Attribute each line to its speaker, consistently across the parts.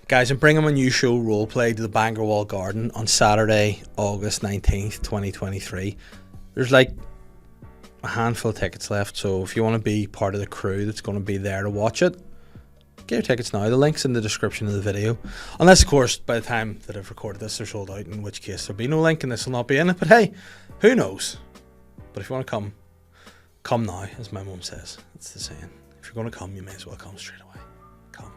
Speaker 1: Guys, I'm bringing my new show, ROLEPLAY, to the Bangerwall Garden on Saturday, August 19th, 2023. There's like a handful of tickets left, so if you want to be part of the crew that's going to be there to watch it, get your tickets now. The link's in the description of the video. Unless, of course, by the time that I've recorded this, they're sold out, in which case there'll be no link and this will not be in it. But hey, who knows? But if you want to come now, as my mum says. That's the saying. If you're going to come, you may as well come straight away. Come.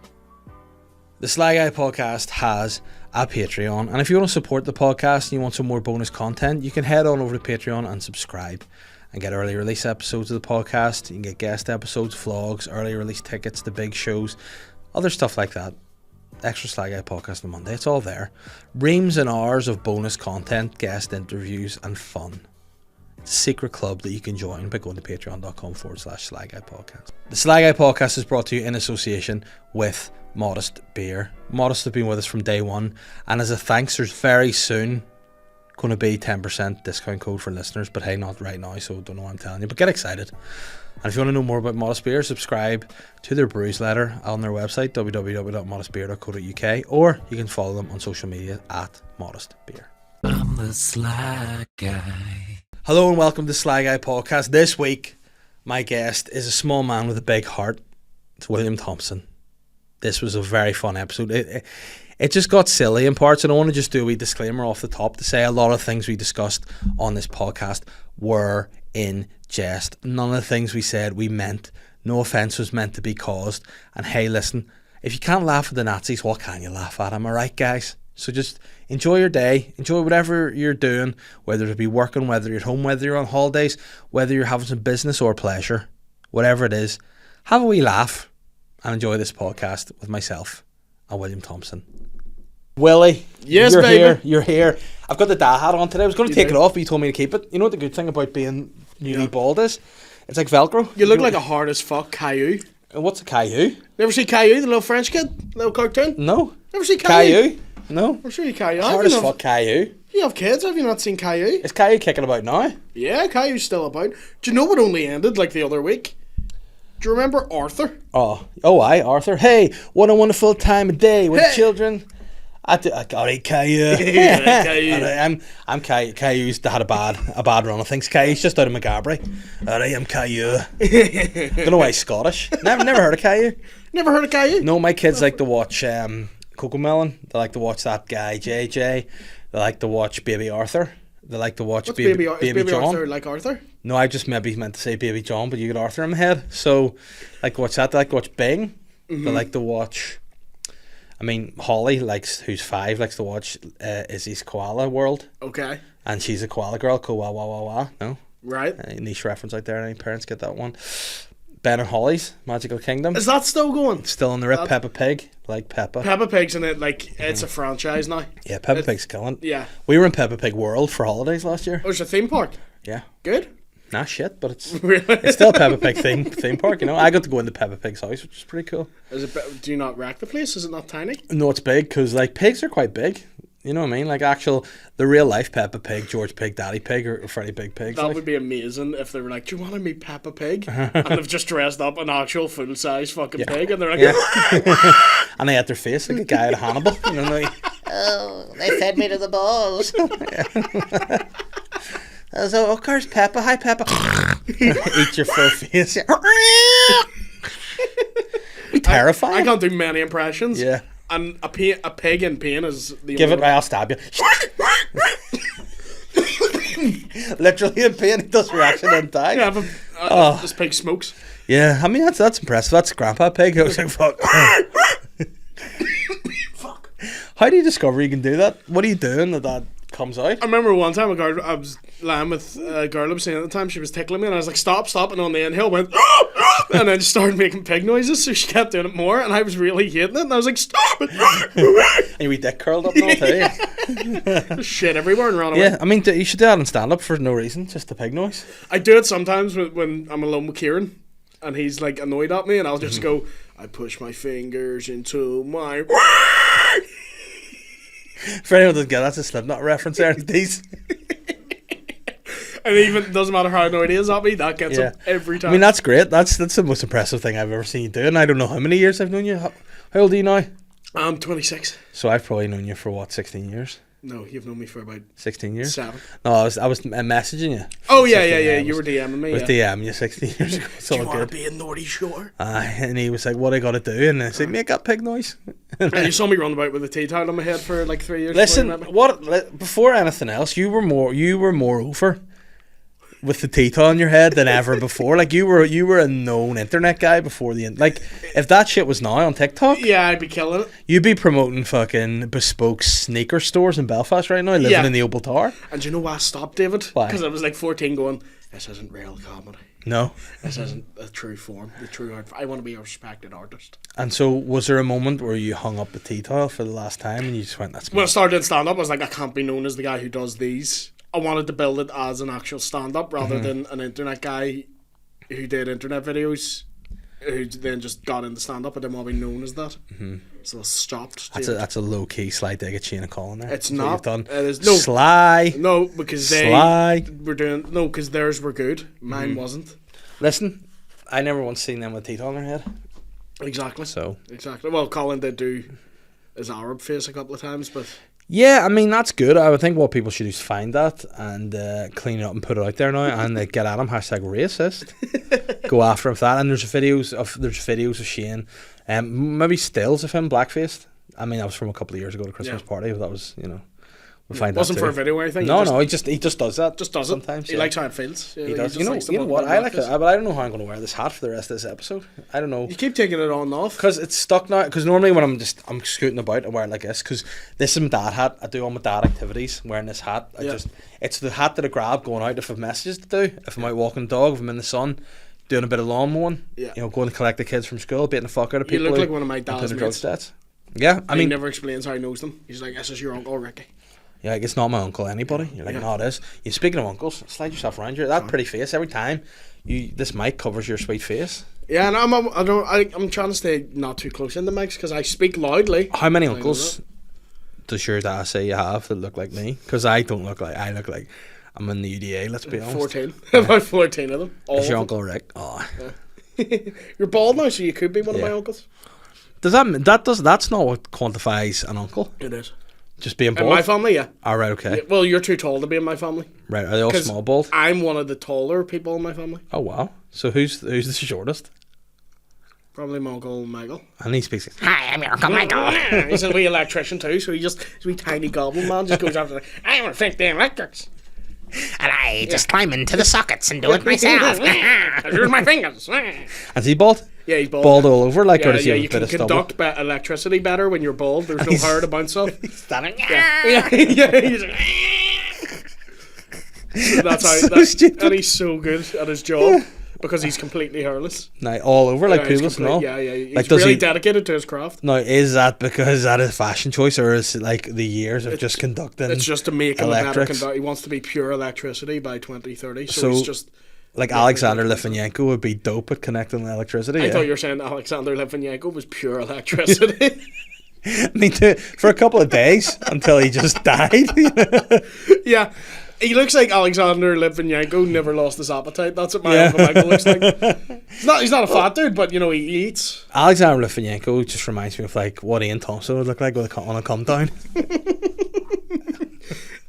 Speaker 1: The Sly Guy podcast has a Patreon, and if you want to support the podcast and you want some more bonus content, you can head on over to Patreon and subscribe and get early release episodes of the podcast. You can get guest episodes, vlogs, early release tickets to big shows, other stuff like that. Extra Sly Guy podcast on Monday, it's all there. Reams and hours of bonus content, guest interviews and fun. It's a secret club that you can join by going to patreon.com/Sly Guy podcast. The Sly Guy podcast is brought to you in association with Modest Beer. Modest have been with us from day one, and as a thanks, there's very soon going to be 10% discount code for listeners, but hey, not right now, so don't know what I'm telling you, but get excited. And if you want to know more about Modest Beer, subscribe to their brews letter on their website, www.modestbeer.co.uk, or you can follow them on social media at Modest Beer.
Speaker 2: I'm the Sly Guy.
Speaker 1: Hello and welcome to Sly Guy podcast. This week, my guest is a small man with a big heart. It's William Thompson. This was a very fun episode. It just got silly in parts, and I want to just do a wee disclaimer off the top to say a lot of things we discussed on this podcast were in jest. None of the things we said we meant. No offence was meant to be caused. And hey, listen, if you can't laugh at the Nazis, what can you laugh at? Am I right, guys? So just enjoy your day, enjoy whatever you're doing, whether it be working, whether you're at home, whether you're on holidays, whether you're having some business or pleasure, whatever it is, have a wee laugh and enjoy this podcast with myself and William Thompson. Willie,
Speaker 3: yes,
Speaker 1: you're
Speaker 3: baby.
Speaker 1: here. You're here. I've got the dad hat on today. I was going to take it off, but you told me to keep it. You know what the good thing about being newly bald is? It's like Velcro.
Speaker 3: You look like a hard as fuck Caillou.
Speaker 1: What's a Caillou?
Speaker 3: Never see Caillou, the little French kid? Little cartoon?
Speaker 1: No.
Speaker 3: Never see Caillou?
Speaker 1: No.
Speaker 3: I'm sure you Caillou.
Speaker 1: Hard as fuck Caillou.
Speaker 3: You have kids, have you not seen Caillou?
Speaker 1: Is Caillou kicking about now?
Speaker 3: Yeah, Caillou's still about. Do you know what only ended like the other week? Do you remember Arthur?
Speaker 1: Aye, Arthur. Hey, what a wonderful time of day with children. I got it, Caillou.
Speaker 3: Yeah, Caillou.
Speaker 1: I'm Caillou. Caillou's had a bad run. I think Caillou's just out of McGarbury. Alright, I'm Caillou. Don't know why he's Scottish. Never heard of Caillou.
Speaker 3: Never heard of Caillou?
Speaker 1: No, my kids like to watch Cocomelon. They like to watch that guy JJ. They like to watch Baby Arthur. They like to watch Baby John.
Speaker 3: Arthur like Arthur?
Speaker 1: No, I just maybe meant to say Baby John, but you got Arthur in my head. So, like to watch that. They like to watch Bing. Mm-hmm. They like to watch. I mean, Holly who's 5, likes to watch Izzy's Koala World.
Speaker 3: Okay.
Speaker 1: And she's a koala girl. Koala. No.
Speaker 3: Right.
Speaker 1: Niche reference out there. Any parents get that one? Ben and Holly's Magical Kingdom.
Speaker 3: Is that still going?
Speaker 1: Still in the rip. Peppa Pig. Like Peppa.
Speaker 3: Peppa Pig's in it, like, it's a franchise now.
Speaker 1: Yeah, Peppa Pig's killing it.
Speaker 3: Yeah.
Speaker 1: We were in Peppa Pig World for holidays last year.
Speaker 3: Oh, it's a theme park?
Speaker 1: Yeah.
Speaker 3: Good?
Speaker 1: Nah, shit, but it's
Speaker 3: Really?
Speaker 1: It's still a Peppa Pig theme park, you know. I got to go into Peppa Pig's house, which is pretty cool.
Speaker 3: Do you not wreck the place? Is it not tiny?
Speaker 1: No, it's big, because, like, pigs are quite big. You know what I mean? Like, the real life Peppa Pig, George Pig, Daddy Pig are pretty big pigs.
Speaker 3: That
Speaker 1: like.
Speaker 3: would be amazing if they were like, do you want to meet Peppa Pig? And they've just dressed up an actual full-size fucking pig, and they're like...
Speaker 1: And they had their face like a guy out of Hannibal. You know, like,
Speaker 4: oh, they fed me to the balls.
Speaker 1: So, of course, Peppa. Hi, Peppa. Eat your full face. Be terrifying.
Speaker 3: I can't do many impressions.
Speaker 1: Yeah.
Speaker 3: And a pig in pain is the
Speaker 1: Give it right, I'll stab you. Literally in pain, he does reaction in time.
Speaker 3: Yeah, this pig smokes.
Speaker 1: Yeah, I mean, that's impressive. That's Grandpa Pig. I was like, fuck.
Speaker 3: Fuck.
Speaker 1: How do you discover you can do that? What are you doing that comes out?
Speaker 3: I remember one time I was lying with a girl I was seeing at the time. She was tickling me, and I was like, stop, and on the inhale went, and then just started making pig noises, so she kept doing it more, and I was really hating it, and I was like, stop it.
Speaker 1: And your wee dick curled up and all too.
Speaker 3: There's shit everywhere and ran away.
Speaker 1: Yeah, I mean, you should do that in stand-up for no reason, just the pig noise.
Speaker 3: I do it sometimes when I'm alone with Kieran, and he's like annoyed at me, and I'll just go, I push my fingers into my...
Speaker 1: For anyone who doesn't get, that's a Slipknot reference there. These.
Speaker 3: And even doesn't matter how annoyed he is at me, that gets him every time.
Speaker 1: I mean, that's great. That's the most impressive thing I've ever seen you do. And I don't know how many years I've known you. How old are you now?
Speaker 3: I'm 26.
Speaker 1: So I've probably known you for what, 16 years?
Speaker 3: No, you've known me for about
Speaker 1: 16 years?
Speaker 3: 7.
Speaker 1: No, I was messaging you.
Speaker 3: Oh, yeah. You were DMing me.
Speaker 1: I was DMing you 16 years ago. It's
Speaker 3: Do you
Speaker 1: all
Speaker 3: want
Speaker 1: good.
Speaker 3: to be a naughty shore?
Speaker 1: And he was like, what I got to do? And I said, make that pig noise.
Speaker 3: And you saw me run about with a tea towel on my head for like 3 years.
Speaker 1: Listen, before anything else, you were more over with the tea on your head than ever before. Like you were a known internet guy before like if that shit was now on TikTok,
Speaker 3: yeah, I'd be killing it.
Speaker 1: you'd be promoting fucking bespoke sneaker stores in Belfast right now, living in the Opal Tower.
Speaker 3: And do you know why I stopped, David?
Speaker 1: Why?
Speaker 3: Because I was like 14 going, this isn't real comedy.
Speaker 1: No.
Speaker 3: This isn't a true form, the true art. I want to be a respected artist.
Speaker 1: And so was there a moment where you hung up the tea towel for the last time and you just went, that's me?
Speaker 3: When I started doing stand up, I was like, I can't be known as the guy who does these. I wanted to build it as an actual stand up rather than an internet guy who did internet videos who then just got into stand up. I didn't want to be known as that. So I stopped.
Speaker 1: That's a low key sly dig at Shane Colin there.
Speaker 3: It's
Speaker 1: That's what
Speaker 3: not.
Speaker 1: you've done.
Speaker 3: It is no.
Speaker 1: Sly.
Speaker 3: No, because they
Speaker 1: Sly.
Speaker 3: were doing because theirs were good. Mine wasn't.
Speaker 1: Listen, I never once seen them with teeth on their head.
Speaker 3: Exactly.
Speaker 1: So
Speaker 3: Exactly. Well, Colin did do his Arab face a couple of times, but
Speaker 1: yeah, I mean that's good. I would think what people should do is find that and clean it up and put it out there now, and get at him #racist. Go after him for that. And there's videos of Shane, maybe stills of him blackfaced. I mean that was from a couple of years ago to Christmas party, but that was we'll find
Speaker 3: it wasn't
Speaker 1: that
Speaker 3: for
Speaker 1: too.
Speaker 3: a video or anything.
Speaker 1: No, he just does that.
Speaker 3: Just does
Speaker 1: sometimes.
Speaker 3: it. He likes how it feels.
Speaker 1: He does.
Speaker 3: just likes to
Speaker 1: You know
Speaker 3: walk
Speaker 1: what?
Speaker 3: around
Speaker 1: I like
Speaker 3: like
Speaker 1: it, but I don't know how I'm going to wear this hat for the rest of this episode. I don't know.
Speaker 3: You keep taking it on and off.
Speaker 1: Because it's stuck now. Because normally when I'm scooting about, I wear it like this. Because this is my dad hat. I do all my dad activities wearing this hat. It's the hat that I grab going out if I have messages to do. If I'm out walking the dog, if I'm in the sun, doing a bit of lawn mowing.
Speaker 3: Yeah.
Speaker 1: Going to collect the kids from school, beating the fuck out of people.
Speaker 3: You look like one of my dad's mates.
Speaker 1: Yeah, I
Speaker 3: mean, he
Speaker 1: mean,
Speaker 3: never explains how he knows them. He's like, this is your uncle Ricky.
Speaker 1: yeah, like, it's not my uncle anybody. You're like, no, it is. You speaking of uncles, slide yourself around here. That pretty face every time. This mic covers your sweet face.
Speaker 3: Yeah, and I'm trying to stay not too close in the mics because I speak loudly.
Speaker 1: How many uncles does your dad say you have that look like me? Because I don't look like. I look like I'm in the UDA. Let's be honest.
Speaker 3: 14. About 14 of them.
Speaker 1: Is your uncle Rick? Oh.
Speaker 3: You're bald now, so you could be one of my uncles.
Speaker 1: Does that's not what quantifies an uncle?
Speaker 3: It is.
Speaker 1: Just being bald?
Speaker 3: In my family, yeah.
Speaker 1: All right, okay.
Speaker 3: Yeah, well, you're too tall to be in my family.
Speaker 1: Right, are they all small bald?
Speaker 3: I'm one of the taller people in my family.
Speaker 1: Oh wow. So who's the shortest?
Speaker 3: Probably my uncle Michael.
Speaker 1: And he speaks.
Speaker 4: Hi, I'm your Uncle Michael.
Speaker 3: He's a wee electrician too, so he's a wee tiny goblin man just goes after I want to fix the electrics.
Speaker 4: And I just climb into the sockets and do it myself.
Speaker 3: I use my fingers.
Speaker 1: Is he bald?
Speaker 3: Yeah, he's bald.
Speaker 1: Bald all over, like, or does he
Speaker 3: yeah,
Speaker 1: have
Speaker 3: you
Speaker 1: a bit
Speaker 3: can
Speaker 1: of stubble?
Speaker 3: conduct electricity better when you're bald. There's no hair to bounce off.
Speaker 4: Standing.
Speaker 3: Yeah. He's that's how.
Speaker 1: so stupid.
Speaker 3: And he's so good at his job because he's completely hairless.
Speaker 1: Now all over, like
Speaker 3: he's
Speaker 1: pubis and all.
Speaker 3: Yeah. He's
Speaker 1: Like, does
Speaker 3: really
Speaker 1: he?
Speaker 3: dedicated to his craft.
Speaker 1: Now, is that because that is a fashion choice, or is it like the years of just conducting?
Speaker 3: It's just to make him a better
Speaker 1: electrics?
Speaker 3: conductor. He wants to be pure electricity by 2030. So he's just.
Speaker 1: Like Alexander Litvinenko would be dope at connecting electricity.
Speaker 3: I thought you were saying Alexander Litvinenko was pure electricity.
Speaker 1: Me too. For a couple of days until he just died.
Speaker 3: Yeah. He looks like Alexander Litvinenko never lost his appetite. That's what my Uncle Michael looks like. He's not a fat dude, but he eats.
Speaker 1: Alexander Litvinenko just reminds me of like what Ian Thompson would look like on a come down.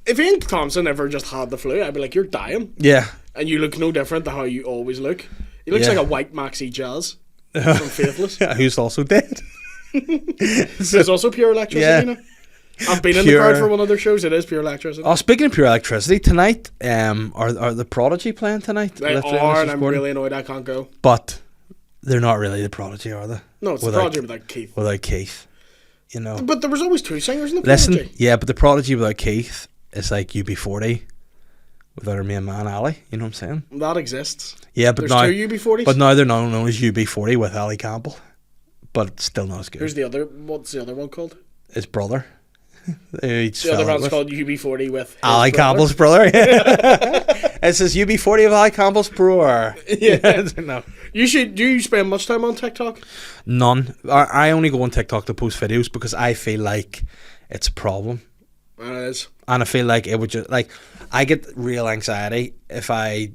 Speaker 3: If Ian Thompson ever just had the flu, I'd be like, you're dying.
Speaker 1: Yeah.
Speaker 3: And you look no different to how you always look. He looks like a white Maxi Jazz from Faithless.
Speaker 1: Who's also dead.
Speaker 3: It's also pure electricity now. I've been in the crowd for one of their shows. It is pure electricity.
Speaker 1: Oh, speaking of pure electricity, tonight, are the Prodigy playing tonight?
Speaker 3: They are, and I'm really annoyed I can't go.
Speaker 1: But they're not really the Prodigy, are they?
Speaker 3: No, it's the Prodigy without Keith.
Speaker 1: Without Keith,
Speaker 3: But there was always two singers in the
Speaker 1: Listen,
Speaker 3: Prodigy.
Speaker 1: yeah, but the Prodigy without Keith is like UB40 without our main man Ali. You know what I'm saying?
Speaker 3: That exists.
Speaker 1: Yeah, but
Speaker 3: There's
Speaker 1: now
Speaker 3: two UB40s.
Speaker 1: But now they're known as UB40 with Ali Campbell, but it's still not as good.
Speaker 3: Who's the other? What's the other one called?
Speaker 1: His brother.
Speaker 3: The other one's called UB40 with
Speaker 1: Ali Campbell's brother. It says UB40 of Ali Campbell's brother.
Speaker 3: Yeah.
Speaker 1: No.
Speaker 3: Do you spend much time on TikTok?
Speaker 1: None. I only go on TikTok to post videos because I feel like it's a problem.
Speaker 3: It is.
Speaker 1: And I feel like it would just like I get real anxiety if I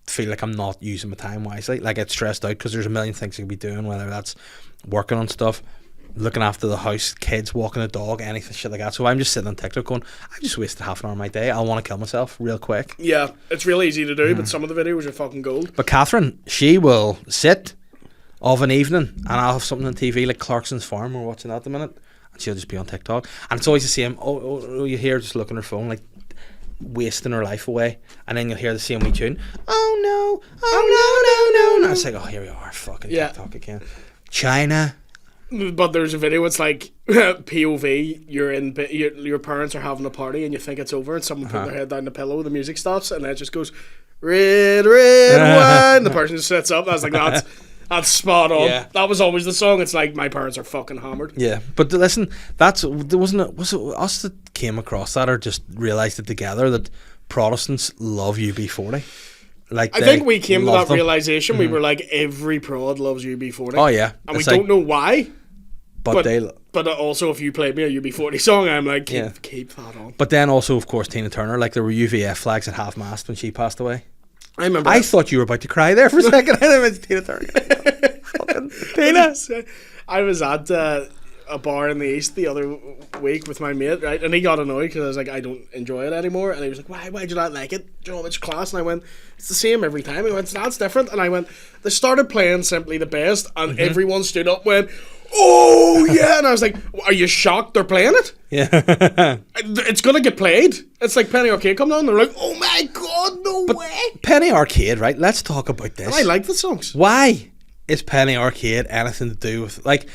Speaker 1: feel like I'm not using my time wisely. Like I get stressed out because there's a million things I could be doing, whether that's working on stuff looking after the house, kids, walking a dog, anything shit like that. So I'm just sitting on TikTok going, I just wasted half an hour of my day. I want to kill myself real quick.
Speaker 3: Yeah, it's really easy to do, but some of the videos are fucking gold.
Speaker 1: But Catherine, she will sit of an evening and I'll have something on TV like Clarkson's Farm, we're watching that at the minute, and she'll just be on TikTok. And it's always the same, you hear her just looking at her phone like wasting her life away, and then you'll hear the same wee tune, oh no, and it's like, oh, here we are, fucking TikTok again. China.
Speaker 3: But there's a video, it's like POV, your parents are having a party and you think it's over and someone put their head down the pillow, the music stops and then it just goes, red wine, the person just sits up, and I was like, that's spot on.
Speaker 1: Yeah.
Speaker 3: That was always the song. It's like, my parents are fucking hammered.
Speaker 1: Yeah, but listen, was it us that came across that or just realised it together that Protestants love UB40? Like,
Speaker 3: I think we came to that
Speaker 1: them.
Speaker 3: realisation. We were like, every prod loves UB40.
Speaker 1: Oh yeah,
Speaker 3: And we don't know why.
Speaker 1: But
Speaker 3: Also, if you played me a UB40 song, I'm like, keep that on.
Speaker 1: But then also, of course, Tina Turner. Like, there were UVF flags at half-mast when she passed away.
Speaker 3: I remember.
Speaker 1: I thought you were about to cry there for a second. I thought it was Tina Turner. Fucking Tina.
Speaker 3: I was at a bar in the East the other week with my mate, right? And he got annoyed because I was like, I don't enjoy it anymore. And he was like, why do you not like it? Do you know, it's class. And I went, it's the same every time. He went, that's different. And I went, they started playing Simply the Best, and everyone stood up and went, oh yeah. And I was like, are you shocked they're playing it?
Speaker 1: Yeah.
Speaker 3: It's gonna get played. It's like Penny Arcade come down, they're like, oh my god, no way.
Speaker 1: Penny Arcade, right? Let's talk about this.
Speaker 3: And I like the songs.
Speaker 1: Why is Penny Arcade anything to do with, like,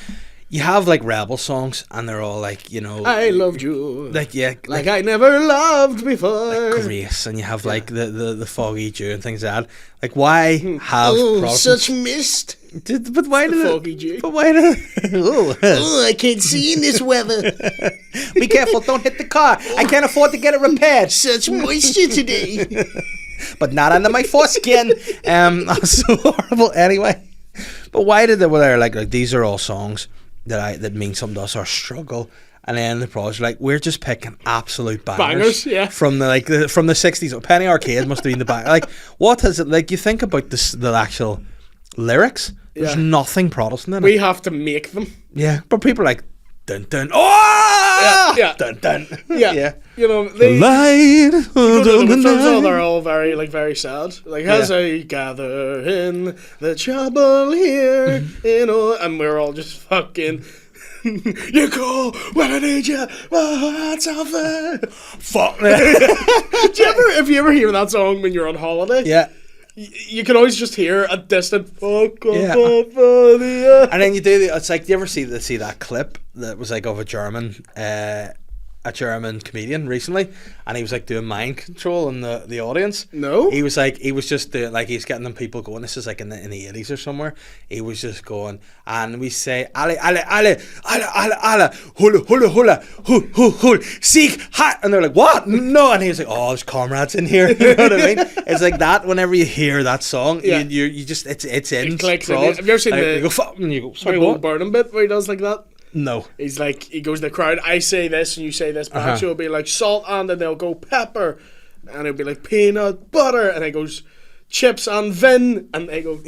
Speaker 1: you have like rebel songs and they're all like, you know,
Speaker 3: I loved you
Speaker 1: like
Speaker 3: I never loved before,
Speaker 1: like Grace, and you have like the Foggy Dew and things like that. Like, why have Protestants?
Speaker 3: such mist.
Speaker 1: But why did
Speaker 3: Foggy Dew.
Speaker 1: But why did
Speaker 3: I can't see in this weather.
Speaker 1: Be careful, don't hit the car. I can't afford to get it repaired.
Speaker 3: Such moisture today.
Speaker 1: But not under my foreskin. That's so horrible. Anyway, but why did they? Well, they're like these are all songs that mean something to us, our struggle. And then the pros are like, we're just picking absolute bangers
Speaker 3: yeah.
Speaker 1: from the from the 60s. Penny Arcade must have been the banger. Like, what is it? Like, you think about the actual lyrics, there's nothing Protestant in it.
Speaker 3: We have to make them.
Speaker 1: Yeah, but people are like, dun dun, oh!
Speaker 3: Yeah.
Speaker 1: Dun dun.
Speaker 3: Yeah. You know, they...
Speaker 1: Light.
Speaker 3: They're all very sad. Like, as I gather in the trouble here, you know, and we're all just fucking... You call when I need you, my heart's on fire. Fuck. If you ever hear that song when you're on holiday?
Speaker 1: Yeah.
Speaker 3: You can always just hear a distant fuck.
Speaker 1: Yeah. And then you do it's like, do you ever see that clip that was like of a German comedian recently, and he was like doing mind control in the audience?
Speaker 3: No.
Speaker 1: He was just doing, like, he's getting them people going. This is like in the 80s or somewhere. He was just going, and we say alle hula hula hula hul hul seek hat, and they're like, what? No. And he was like, oh, there's comrades in here. You know what I mean? It's like that. Whenever you hear that song, you just it's in.
Speaker 3: It clicks in. Have you ever seen
Speaker 1: you go, fuck, and you go, sorry,
Speaker 3: the
Speaker 1: what?
Speaker 3: Burnham bit where he does like that?
Speaker 1: No.
Speaker 3: He's like, he goes to the crowd, I say this and you say this back, so it'll be like salt, and then they'll go pepper, and it'll be like peanut butter, and he goes chips and vin, and they go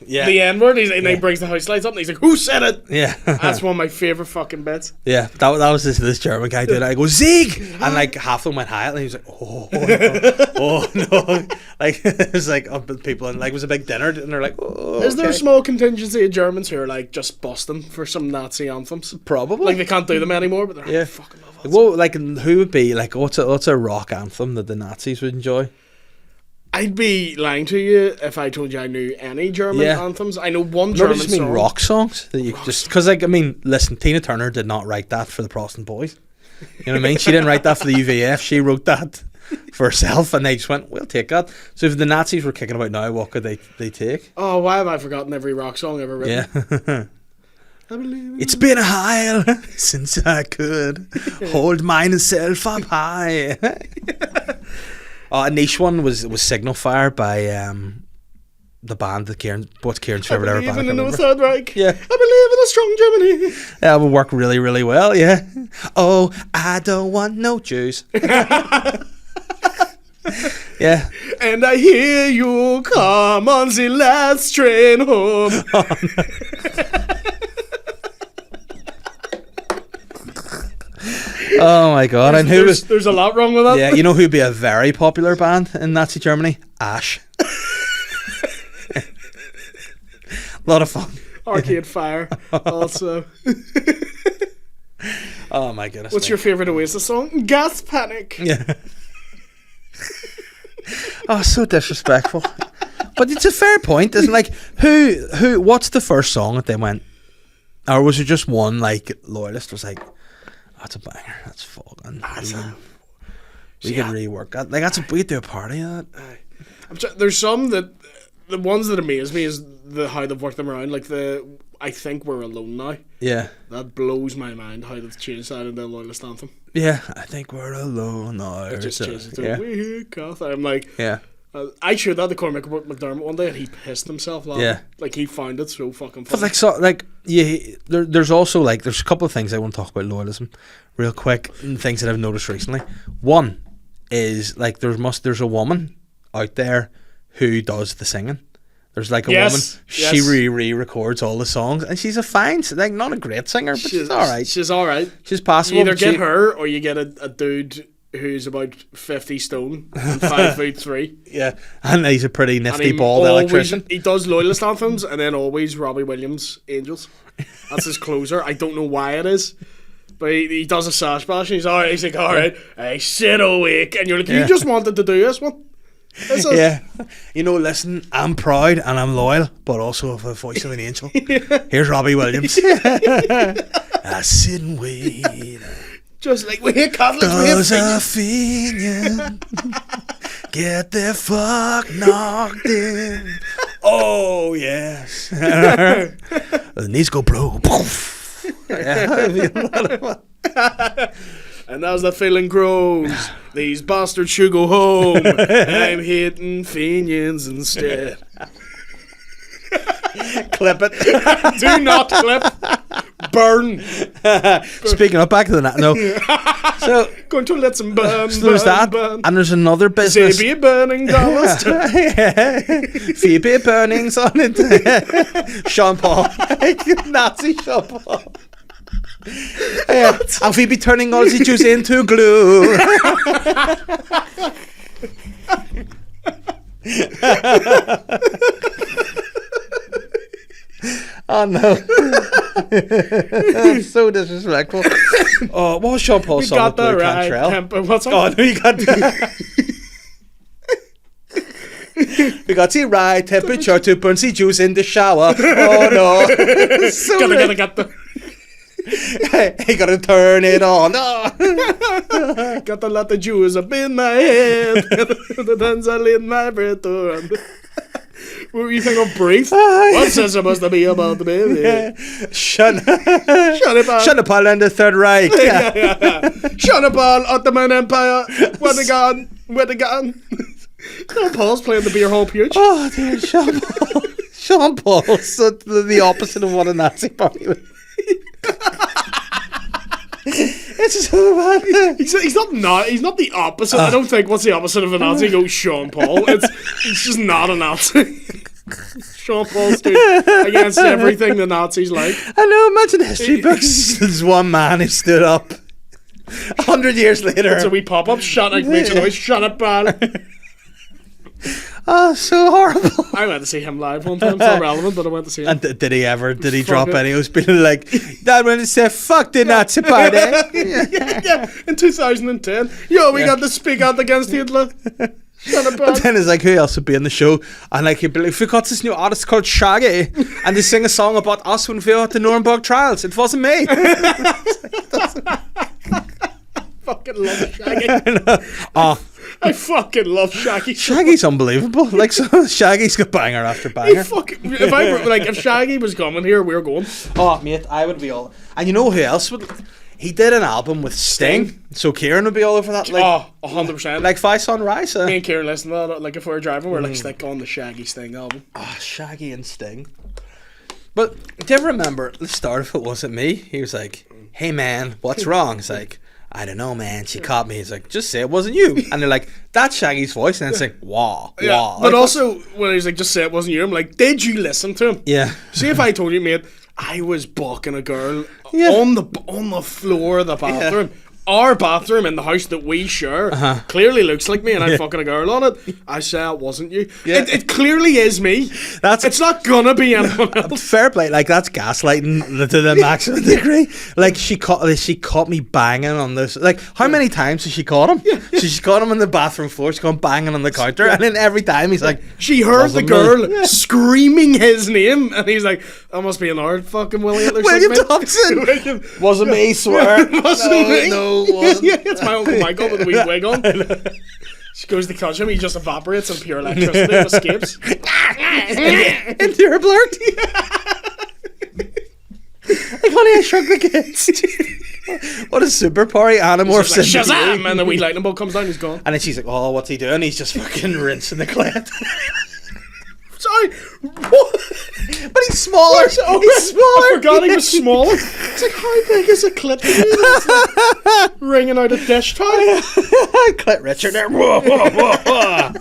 Speaker 3: the N word, and he brings the house lights up, and he's like, who said it?
Speaker 1: Yeah.
Speaker 3: That's one of my favourite fucking bits.
Speaker 1: Yeah, that was this German guy did it. I go, Sieg! And like half of them went high, and he was like, oh no, oh no. Like, it was like people, and like it was a big dinner, and they're like, oh.
Speaker 3: Is there a small contingency of Germans who are like just busting for some Nazi anthems?
Speaker 1: Probably.
Speaker 3: Like, they can't do them anymore, but they're like, I fucking love it.
Speaker 1: Well, like, who would be like, what's a rock anthem that the Nazis would enjoy?
Speaker 3: I'd be lying to you if I told you I knew any German anthems. I know one German
Speaker 1: song. Mean rock songs that you just, because, like, I mean, listen, Tina Turner did not write that for the Protestant boys. You know what I mean? She didn't write that for the UVF. She wrote that for herself, and they just went, we'll take that. So if the Nazis were kicking about now, what could they take?
Speaker 3: Oh, why have I forgotten every rock song ever written?
Speaker 1: Yeah. It's been a while since I could hold myself up high. A niche one was Signal Fire by the band that what's Kieran's favourite ever band?
Speaker 3: I believe in the Third Reich.
Speaker 1: Yeah.
Speaker 3: I believe in a strong Germany.
Speaker 1: That would work really, really well, yeah. Oh, I don't want no Jews. Yeah.
Speaker 3: And I hear you come on the last train home.
Speaker 1: Oh my god! And who was?
Speaker 3: There's a lot wrong with that.
Speaker 1: Yeah, you know who'd be a very popular band in Nazi Germany? Ash. A lot of fun.
Speaker 3: Arcade Fire. Also.
Speaker 1: Oh my goodness.
Speaker 3: What's your favourite Oasis song? Gas Panic.
Speaker 1: Yeah. Oh, so disrespectful. But it's a fair point, isn't it? Like who? What's the first song that they went? Or was it just one? Like Loyalist was like, that's a banger. That's fucking. We can rework that. Like we could do a party of that.
Speaker 3: There's some that the ones that amaze me is how they've worked them around. Like I think we're alone now.
Speaker 1: Yeah.
Speaker 3: That blows my mind how they've changed that into the Loyalist anthem.
Speaker 1: Yeah, I think we're alone now.
Speaker 3: It just changes to
Speaker 1: yeah.
Speaker 3: We hear Kath. I'm like,
Speaker 1: yeah.
Speaker 3: I showed that to Cormac McDermott one day and he pissed himself laughing.
Speaker 1: Yeah.
Speaker 3: Like he found it so fucking
Speaker 1: But
Speaker 3: funny.
Speaker 1: there's also there's a couple of things I want to talk about loyalism real quick, and things that I've noticed recently. One is like there's a woman out there who does the singing. There's like a woman, she re-records all the songs, and she's a fine, like not a great singer, but she's alright.
Speaker 3: She's alright.
Speaker 1: She's passable.
Speaker 3: You either get her or you get a dude who's about 50 stone and 5'3".
Speaker 1: Yeah, and he's a pretty nifty
Speaker 3: And
Speaker 1: bald electrician.
Speaker 3: He does Loyalist anthems and then always Robbie Williams Angels. That's his closer. I don't know why it is. But he does a sash bash and he's alright. He's like, alright, I sit awake. And you're like, you just wanted to do this one.
Speaker 1: Yeah, you know, listen, I'm proud and I'm loyal, but also have a voice of an angel. Here's Robbie Williams. I sit and wait.
Speaker 3: Just like, we hear Catholics,
Speaker 1: Does a Fenian get their fuck knocked in? Oh, yes. The knees go blow. Poof.
Speaker 3: And as the feeling grows, these bastards should go home. I'm hitting Fenians instead.
Speaker 1: Clip it.
Speaker 3: Do not clip. Burn.
Speaker 1: Speaking of, back to the no. So
Speaker 3: going to let some burn.
Speaker 1: So there's that,
Speaker 3: burn.
Speaker 1: and there's another business.
Speaker 3: Phoebe burning dollars.
Speaker 1: Phoebe burnings on it. Sean Paul, Nazi Sean Paul. And Phoebe turning Aussie juice into glue. Oh no. That's so disrespectful. Oh, what was Sean Paul's song with Blue Cantrell?
Speaker 3: What's
Speaker 1: Oh no, you got we got the right temperature to burn the juice in the shower. Oh no. So
Speaker 3: gotta get the
Speaker 1: you gotta turn it on.
Speaker 3: got to let the juice up in my head. The tinsel in my breath. What you think of Breathe? What says supposed to be about the baby?
Speaker 1: Sean Paul and the Third Reich.
Speaker 3: Sean Paul, Ottoman Empire. Where they gone? Where they gone? Sean Paul's playing the beer hall puge.
Speaker 1: Oh dear, Sean Paul. Sean Paul's so the opposite of what a Nazi party would. It's so bad.
Speaker 3: He's not the opposite. I don't think what's the opposite of a Nazi? Go Sean Paul. It's just not a Nazi. Sean Paul's dude against everything the Nazis like.
Speaker 1: I know. Imagine history books. There's one man who stood up 100 years later.
Speaker 3: So we pop up. Shut up, makes a noise. Shut up, Paul.
Speaker 1: Oh, so horrible.
Speaker 3: I went to see him live one time. It's not relevant, but I went to see him.
Speaker 1: And did he drop any? He was being like, that when he said, fuck the Nazi party.
Speaker 3: yeah, in 2010. Yo, we got to speak out against Hitler. Shut up,
Speaker 1: But then it's like, who else would be in the show? And like, he'd be like, we got this new artist called Shaggy, and they sing a song about us when we were at the Nuremberg trials. It wasn't me.
Speaker 3: Fucking love Shaggy. I fucking love Shaggy.
Speaker 1: Shaggy's unbelievable. Like, so Shaggy's got banger after banger.
Speaker 3: If Shaggy was coming here, we were going.
Speaker 1: Oh, mate, I would be all. And you know who else would? He did an album with Sting, so Kieran would be all over that. Like,
Speaker 3: 100%.
Speaker 1: Like Five Sunrise.
Speaker 3: Me and Kieran listened to that. Like if we were driving, we're like stick on the Shaggy Sting album.
Speaker 1: Oh, Shaggy and Sting. But do you ever remember at the start of It Wasn't Me? He was like, "Hey man, what's wrong?" It's like, "I don't know, man. She caught me." He's like, "Just say it wasn't you." And they're like, "That's Shaggy's voice." And it's like, "Wah,
Speaker 3: Yeah.
Speaker 1: wah."
Speaker 3: But
Speaker 1: like,
Speaker 3: also when he's like, "Just say it wasn't you," I'm like, "Did you listen to him?"
Speaker 1: yeah.
Speaker 3: See if I told you, mate, I was bucking a girl
Speaker 1: Yeah.
Speaker 3: on the floor of the bathroom. Our bathroom in the house that we share clearly looks like me, and I'm fucking a girl on it. I say it wasn't you.
Speaker 1: Yeah.
Speaker 3: It clearly is me. It's not gonna be anyone else.
Speaker 1: Fair play, like that's gaslighting to the maximum degree. Like she caught me banging on this. Like how many times has she caught him? Yeah. She caught him on the bathroom floor. She's gone banging on the counter, and then every time he's like,
Speaker 3: She heard the
Speaker 1: "Wasn't
Speaker 3: girl
Speaker 1: me."
Speaker 3: screaming his name, and he's like, "That must be an art fucking Willie." It looks
Speaker 1: William
Speaker 3: like me."
Speaker 1: Thompson.
Speaker 3: William.
Speaker 1: Wasn't me, swear.
Speaker 3: Wasn't me.
Speaker 1: No, it wasn't.
Speaker 3: Yeah, it's my Uncle Michael with a wee wig on. She goes to touch him, he just evaporates and pure electricity and escapes.
Speaker 1: Into her blurt. Like Honey, I Shrunk the Kids. What a superpower Animorphs
Speaker 3: Like,
Speaker 1: into.
Speaker 3: Shazam! And the wee lightning bolt comes down, he's gone.
Speaker 1: And then she's like, "Oh, what's he doing?" He's just fucking rinsing the clit.
Speaker 3: Sorry, what?
Speaker 1: But he's smaller. He's smaller.
Speaker 3: I forgot he was smaller. It's like, how big is a clit? Like, ringing out a dish towel.
Speaker 1: Clit Richard there. Whoa, whoa, whoa, whoa.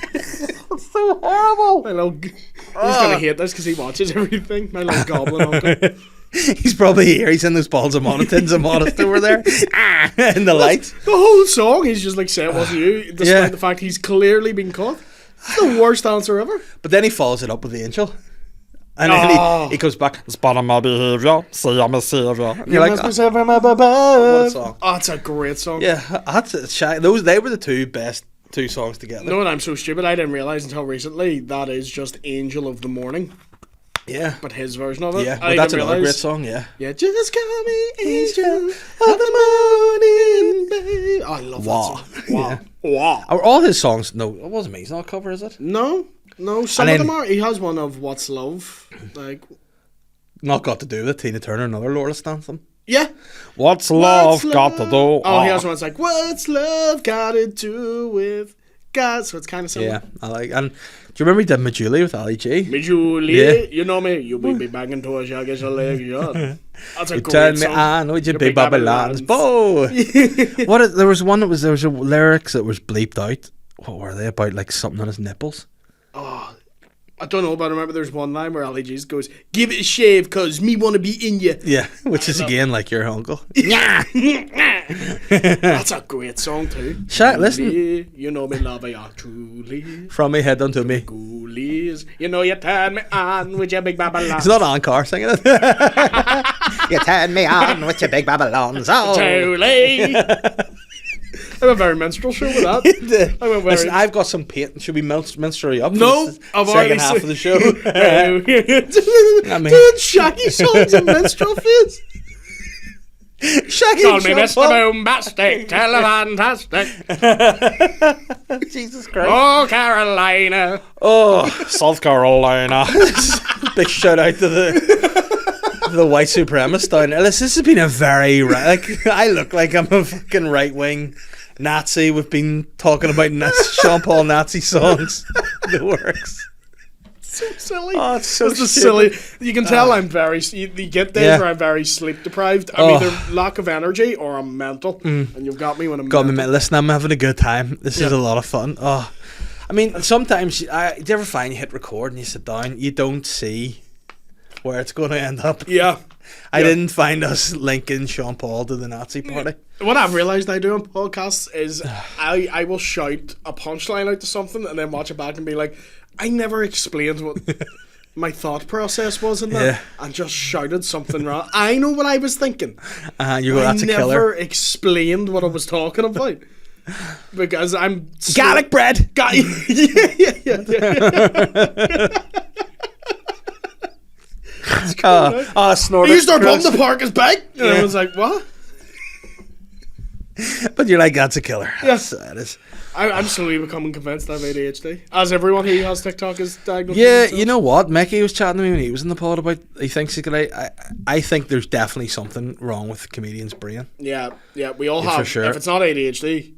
Speaker 1: It's so horrible.
Speaker 3: He's gonna hate this because he watches everything. My little goblin uncle.
Speaker 1: He's probably here. He's in those balls of monotons and modest over there. In the lights.
Speaker 3: The whole song, he's just like, say it wasn't you, despite the fact he's clearly been caught. It's the worst answer ever.
Speaker 1: But then he follows it up with the Angel. And then he goes back, "Spot on my behaviour, see I'm a saviour." And you're like,
Speaker 3: What
Speaker 1: a song.
Speaker 3: Oh, it's a great song.
Speaker 1: Yeah, they were the two best two songs together.
Speaker 3: You know what, I'm so stupid, I didn't realise until recently that is just Angel of the Morning,
Speaker 1: Yeah.
Speaker 3: but his version of it.
Speaker 1: Yeah,
Speaker 3: I
Speaker 1: but that's
Speaker 3: didn't
Speaker 1: another great
Speaker 3: realise.
Speaker 1: song, yeah.
Speaker 3: Yeah, just call me Angel of the Morning, babe. Oh, I love
Speaker 1: Wow.
Speaker 3: that song. Wow. Wow.
Speaker 1: Are all his songs, no, it wasn't me, it's not a cover, is it?
Speaker 3: No, some
Speaker 1: And
Speaker 3: of them
Speaker 1: then-
Speaker 3: are. He has one of What's Love. Like,
Speaker 1: Not got to do with Tina Turner, another Loyalist anthem.
Speaker 3: yeah.
Speaker 1: What's
Speaker 3: What's love? Oh, he has one that's like, what's love got to do with God? So it's kind of similar.
Speaker 1: Yeah, I like. And do you remember he did Majuli with Ali G?
Speaker 3: Me Julie,
Speaker 1: Yeah.
Speaker 3: you know me. You be banging to us, I guess your leg shot. That's a
Speaker 1: You
Speaker 3: great
Speaker 1: turn me
Speaker 3: song.
Speaker 1: on with your
Speaker 3: Your
Speaker 1: big
Speaker 3: big
Speaker 1: Babylons.
Speaker 3: Babylons.
Speaker 1: Bo! There was one that was, there was a lyrics that was bleeped out. What were they about? Like something on his nipples?
Speaker 3: I don't know, but I remember there's one line where Ali G just goes, "Give it a shave, cause me wanna be in you."
Speaker 1: Yeah, which is again like your uncle.
Speaker 3: That's a great song too.
Speaker 1: Shaq, listen.
Speaker 3: You know me love ya truly.
Speaker 1: From me head unto me.
Speaker 3: Ghoulies. You know you turn me on with your big Babylon.
Speaker 1: It's not Encore singing it.
Speaker 4: You turn me on with your big Babylons. Oh,
Speaker 3: Truly. I went very minstrel show with that. I went very...
Speaker 1: Listen, I've got some paint. Should we minstrel you up? for
Speaker 3: No,
Speaker 1: this
Speaker 3: I've already
Speaker 1: second half
Speaker 3: said-
Speaker 1: of the show. mean-
Speaker 3: Doing Shaggy songs in minstrel face.
Speaker 1: Shaggy
Speaker 3: Call me
Speaker 1: Sean
Speaker 3: Mr.
Speaker 1: Paul.
Speaker 3: Boombastic, telefantastic.
Speaker 1: Jesus Christ.
Speaker 3: Oh, Carolina.
Speaker 1: Oh, South Carolina. Big shout out to the white supremacist down there. This has been a very I look like I'm a fucking right wing Nazi. We've been talking about Sean Paul Nazi songs. The works.
Speaker 3: So silly.
Speaker 1: Oh, it's so
Speaker 3: It's the
Speaker 1: stupid.
Speaker 3: silly. You can tell I'm very. You get days
Speaker 1: Yeah.
Speaker 3: where I'm very sleep deprived. I'm either lack of energy or I'm mental. And you've got me when I'm
Speaker 1: Got me,
Speaker 3: mental.
Speaker 1: listen, I'm having a good time. This is
Speaker 3: Yeah.
Speaker 1: a lot of fun. Oh, I mean, sometimes do you ever find you hit record and you sit down, you don't see where it's going to end up.
Speaker 3: Yeah.
Speaker 1: I
Speaker 3: Yeah.
Speaker 1: didn't find us linking Sean Paul to the Nazi party.
Speaker 3: What I've realised I do on podcasts is I will shout a punchline out to something and then watch it back and be like, I never explained what my thought process was in that,
Speaker 1: Yeah.
Speaker 3: and just shouted something wrong. I know what I was thinking.
Speaker 1: You go, that's
Speaker 3: I
Speaker 1: a
Speaker 3: never
Speaker 1: killer.
Speaker 3: explained what I was talking about. Because I'm
Speaker 1: Garlic bread. Snort.
Speaker 3: He used our bum to park his bike. And I was like, what?
Speaker 1: But you're like, that's a killer.
Speaker 3: Yes.
Speaker 1: That is.
Speaker 3: I'm slowly becoming convinced I have ADHD. As everyone who has TikTok is diagnosed.
Speaker 1: Yeah,
Speaker 3: with
Speaker 1: you know what? Mickey was chatting to me when he was in the pod about he thinks he could. I think there's definitely something wrong with the comedian's brain.
Speaker 3: Yeah, we all
Speaker 1: Yeah,
Speaker 3: have.
Speaker 1: for sure.
Speaker 3: If it's not ADHD,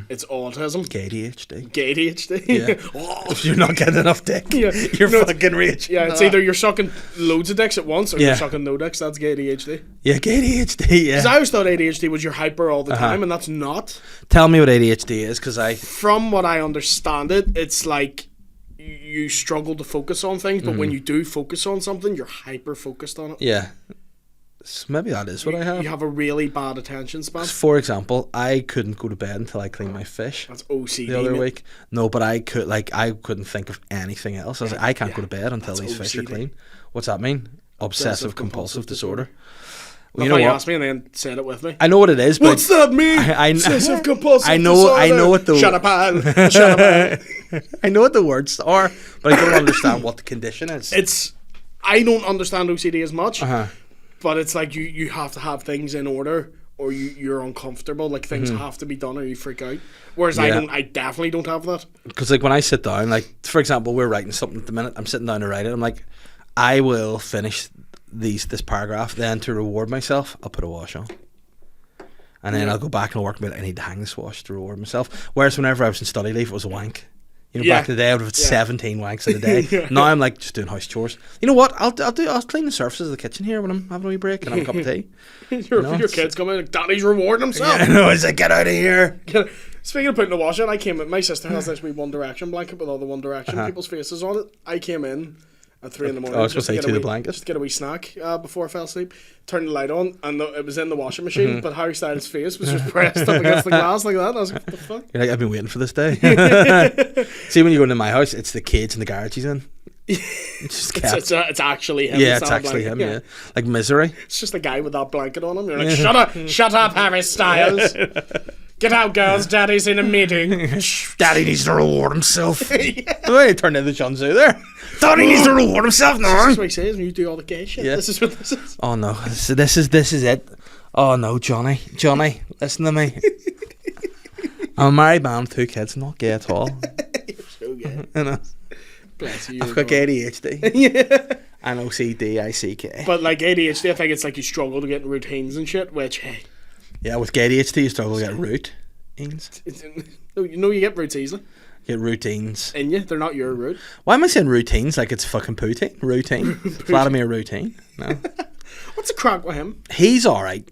Speaker 3: it's autism.
Speaker 1: ADHD.
Speaker 3: ADHD.
Speaker 1: Yeah.
Speaker 3: Oh.
Speaker 1: If you're not getting enough dick,
Speaker 3: Yeah.
Speaker 1: you're
Speaker 3: No,
Speaker 1: fucking rich.
Speaker 3: Yeah, it's either you're sucking loads of dicks at once or
Speaker 1: Yeah.
Speaker 3: you're sucking no dicks. That's ADHD.
Speaker 1: Yeah, ADHD.
Speaker 3: Because I
Speaker 1: Yeah.
Speaker 3: always thought ADHD was you're hyper all the time, and that's not.
Speaker 1: Tell me what ADHD is, because I.
Speaker 3: From what I understand it's like you struggle to focus on things, but when you do focus on something, you're hyper focused on it.
Speaker 1: Yeah. Maybe that is what I have.
Speaker 3: You have a really bad attention span.
Speaker 1: For example, I couldn't go to bed until I cleaned my fish.
Speaker 3: That's OCD.
Speaker 1: The other
Speaker 3: mate.
Speaker 1: week. No, but I couldn't think of anything else. I was like, I can't go to bed until
Speaker 3: That's
Speaker 1: these fish are
Speaker 3: OCD.
Speaker 1: clean. What's that mean? Obsessive compulsive disorder. Well,
Speaker 3: You
Speaker 1: you know what?
Speaker 3: asked me and then said it with me.
Speaker 1: I know what it is, but
Speaker 3: What's that mean? Obsessive compulsive disorder.
Speaker 1: I know what the
Speaker 3: Shut up, Al. Shut up, Al.
Speaker 1: I know what the words are, but I don't understand what the condition is.
Speaker 3: I don't understand OCD as much,
Speaker 1: Uh-huh.
Speaker 3: but it's like you have to have things in order, or you're uncomfortable. Like things have to be done, or you freak out. Whereas
Speaker 1: Yeah.
Speaker 3: I definitely don't have that.
Speaker 1: Because like when I sit down, like for example, we're writing something at the minute. I'm sitting down to write it. I'm like, I will finish this paragraph. Then to reward myself, I'll put a wash on, and then I'll go back and work. But I need to hang this wash to reward myself. Whereas whenever I was in study leave, it was a wank. You know,
Speaker 3: Yeah.
Speaker 1: back in the day, I would have had 17 wanks in a day.
Speaker 3: Yeah.
Speaker 1: Now I'm like just doing house chores. You know what? I'll clean the surfaces of the kitchen here when I'm having a wee break and have a cup of tea.
Speaker 3: Your kids come in like, Daddy's rewarding himself.
Speaker 1: I know. It's like, get out of here.
Speaker 3: Speaking of putting the wash on, I came in. My sister has this wee One Direction blanket with all the One Direction people's faces on it. I came in at 3 in the morning.
Speaker 1: I was
Speaker 3: just
Speaker 1: gonna say
Speaker 3: to get
Speaker 1: to
Speaker 3: a
Speaker 1: the
Speaker 3: wee-
Speaker 1: blanket.
Speaker 3: Just to get a wee snack before I fell asleep. Turned the light on, and it was in the washing machine. But Harry Styles' face was just pressed up against the glass like that. And I was like, what the fuck?
Speaker 1: You're like, I've been waiting for this day. See, when you go into my house, it's the cage in the garage he's in. It's just kept.
Speaker 3: It's actually him.
Speaker 1: Yeah,
Speaker 3: It's
Speaker 1: it's
Speaker 3: not a
Speaker 1: actually
Speaker 3: blanket.
Speaker 1: him, yeah. Like Misery.
Speaker 3: It's just a guy with that blanket on him. You're like, shut up, Harry Styles. Get out, girls. Daddy's in a meeting.
Speaker 1: Daddy needs to reward himself. The way he turned into John Zoo there. Daddy needs to reward himself now.
Speaker 3: That's what he says when you do all the gay shit.
Speaker 1: Yeah.
Speaker 3: This is what this is.
Speaker 1: Oh no, this is it. Oh no, Johnny, listen to me. I'm a married man with 2 kids. I'm not gay at all.
Speaker 3: You're so gay.
Speaker 1: You know,
Speaker 3: Bless you.
Speaker 1: I've got ADHD
Speaker 3: Yeah.
Speaker 1: and OCD.
Speaker 3: But like ADHD, I think it's like you struggle to get in routines and shit, which, hey,
Speaker 1: Yeah, with ADHD, you struggle to get routines.
Speaker 3: you get roots easily.
Speaker 1: Get routines.
Speaker 3: In you, they're not your root.
Speaker 1: Why am I saying routines like it's fucking poutine? Routine. Vladimir Routine. No.
Speaker 3: What's the crack with him?
Speaker 1: He's alright.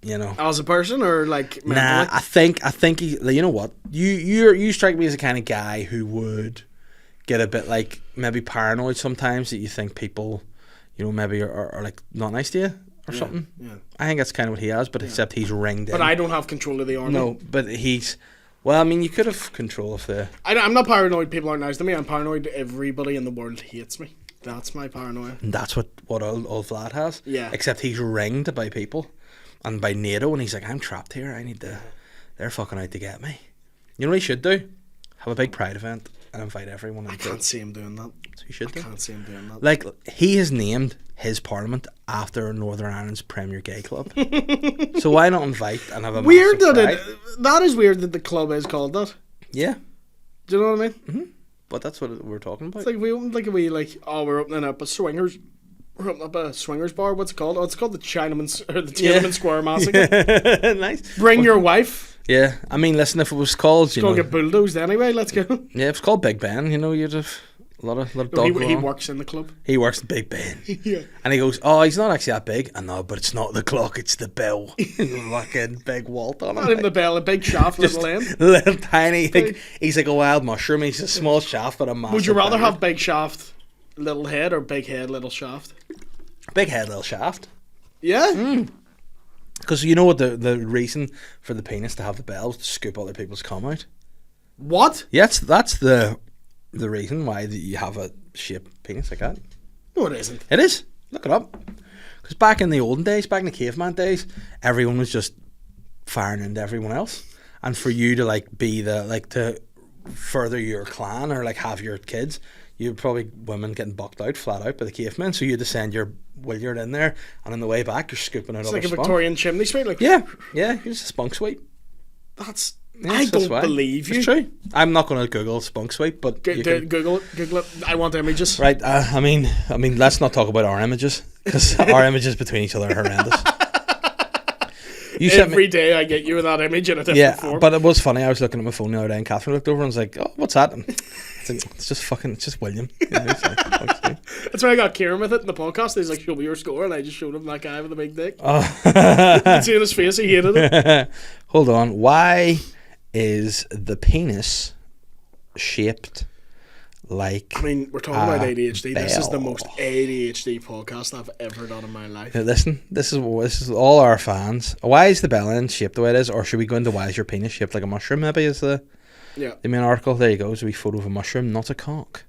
Speaker 1: You know.
Speaker 3: As a person or like mentally?
Speaker 1: Nah, I think he, you know what? You strike me as the kind of guy who would get a bit like maybe paranoid sometimes, that you think people, you know, maybe are like not nice to you or something.
Speaker 3: Yeah.
Speaker 1: I think that's kind of what he has, but except he's ringed
Speaker 3: But
Speaker 1: in.
Speaker 3: I don't have control of the army.
Speaker 1: No, but he's, well, I mean, you could have control of the.
Speaker 3: I'm not paranoid people aren't nice to me. I'm paranoid everybody in the world hates me. That's my paranoia.
Speaker 1: And that's what old Vlad has.
Speaker 3: Yeah.
Speaker 1: Except he's ringed by people and by NATO, and he's like, I'm trapped here. I need to. They're fucking out to get me. You know what he should do? Have a big pride event and invite everyone.
Speaker 3: I can't see him doing that.
Speaker 1: So he should do.
Speaker 3: I can't see him doing that.
Speaker 1: Like, he has named his parliament after Northern Ireland's Premier Gay Club. So why not invite and have a
Speaker 3: Weird
Speaker 1: massive
Speaker 3: that
Speaker 1: pride?
Speaker 3: that is weird that the club is called that.
Speaker 1: Yeah,
Speaker 3: Do you know what I mean?
Speaker 1: but that's what we're talking about.
Speaker 3: It's like we opened like we're opening up a swingers. We're opening up a swingers bar. What's it called? Oh, it's called the Chinaman or the Tiananmen Square Massacre.
Speaker 1: Nice.
Speaker 3: Bring your wife.
Speaker 1: Yeah, I mean, listen, if it was called, you
Speaker 3: Go
Speaker 1: know,
Speaker 3: get bulldozed anyway. Let's go.
Speaker 1: yeah, if it's called Big Ben, you know, you'd have a lot of
Speaker 3: No,
Speaker 1: dog.
Speaker 3: he works in the club.
Speaker 1: He works at Big Ben.
Speaker 3: Yeah.
Speaker 1: And he goes, oh, he's not actually that big. I know, but it's not the clock, it's the bell. Fucking big Walt on
Speaker 3: Not even the bell, a big shaft,
Speaker 1: Just
Speaker 3: little end.
Speaker 1: little tiny. Like, he's like a wild mushroom. He's a small shaft, but a massive.
Speaker 3: Would you rather
Speaker 1: belly.
Speaker 3: have big shaft, little head, or big head, little shaft?
Speaker 1: big head, little shaft?
Speaker 3: Yeah.
Speaker 1: Because you know what the reason for the penis to have the bell is to scoop other people's cum out.
Speaker 3: What?
Speaker 1: Yeah, that's the reason why you have a shaped penis like that.
Speaker 3: No, it isn't.
Speaker 1: It is. Look it up. Because back in the olden days, back in the caveman days, everyone was just firing into everyone else. And for you to like be the like to further your clan or like have your kids, you probably women getting bucked out flat out by the cavemen. So you had to send your Williard in there, and on the way back you're scooping out
Speaker 3: It's
Speaker 1: other
Speaker 3: like a
Speaker 1: spunk.
Speaker 3: Victorian chimney sweep. Like,
Speaker 1: Yeah, you're just a spunk sweep.
Speaker 3: that's.
Speaker 1: Yeah,
Speaker 3: I
Speaker 1: that's
Speaker 3: don't
Speaker 1: why.
Speaker 3: believe you.
Speaker 1: It's true. I'm not going to Google spunk sweep, but you can,
Speaker 3: Google it. I want images.
Speaker 1: right. I mean, let's not talk about our images because our images between each other are horrendous. You sent me,
Speaker 3: Every day I get you in that image in a different
Speaker 1: yeah,
Speaker 3: form.
Speaker 1: but it was funny. I was looking at my phone the other day, and Catherine looked over and was like, "Oh, what's that?" And it's just William. You know, it's like, fuck's sake.
Speaker 3: That's why I got Kieran with it in the podcast. He's like, show me your score. And I just showed him that guy with the big dick.
Speaker 1: Oh.
Speaker 3: You can see in his face, he hated it.
Speaker 1: Hold on. Why is the penis shaped like.
Speaker 3: I mean, we're talking about ADHD. This is the
Speaker 1: bell.
Speaker 3: most ADHD podcast I've ever done in my life.
Speaker 1: Now listen, this is all our fans. Why is the bell end shaped the way it is, or should we go into why is your penis shaped like a mushroom? Maybe is the main article. There you go. It's a wee photo of a mushroom, not a cock.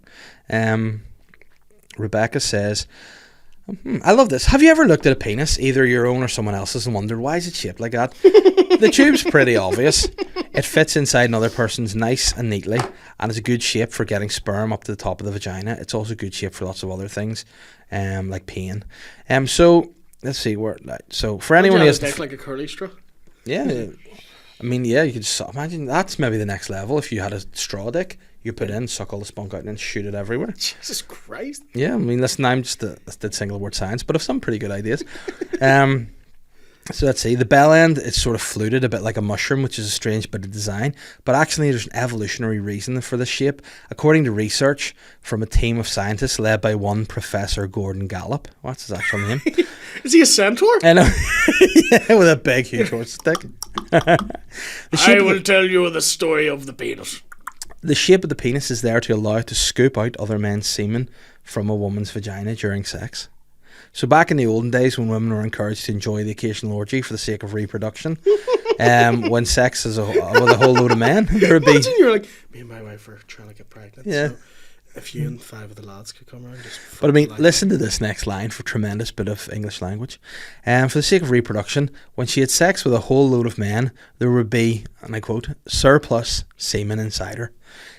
Speaker 1: Rebecca says, I love this. Have you ever looked at a penis, either your own or someone else's, and wondered why is it shaped like that? The tube's pretty obvious. It fits inside another person's nice and neatly, and is a good shape for getting sperm up to the top of the vagina. It's also a good shape for lots of other things, like pain. So let's see where. So for anyone who has
Speaker 3: dick like a curly straw.
Speaker 1: Yeah, I mean, yeah, you could just imagine that's maybe the next level. If you had a straw dick, you put in, suck all the spunk out, and then shoot it everywhere.
Speaker 3: Jesus Christ.
Speaker 1: Yeah, I mean, listen, I'm just did single word science, but I've some pretty good ideas. So let's see, the bell end, it's sort of fluted a bit like a mushroom, which is a strange bit of design, but actually there's an evolutionary reason for this shape. According to research from a team of scientists led by one Professor Gordon Gallup. What's his actual name?
Speaker 3: Is he a centaur?
Speaker 1: I know. Yeah, with a big, huge horse stick.
Speaker 3: I will tell you the story of the penis.
Speaker 1: The shape of the penis is there to allow it to scoop out other men's semen from a woman's vagina during sex. So back in the olden days, when women were encouraged to enjoy the occasional orgy for the sake of reproduction, when sex is with a whole load of men, there would be.
Speaker 3: Imagine you're like, me and my wife are trying to get pregnant.
Speaker 1: Yeah.
Speaker 3: So if you and 5 of the lads could come around, just.
Speaker 1: But I mean, listen to this next line for tremendous bit of English language. For the sake of reproduction, when she had sex with a whole load of men, there would be, and I quote, surplus semen inside her.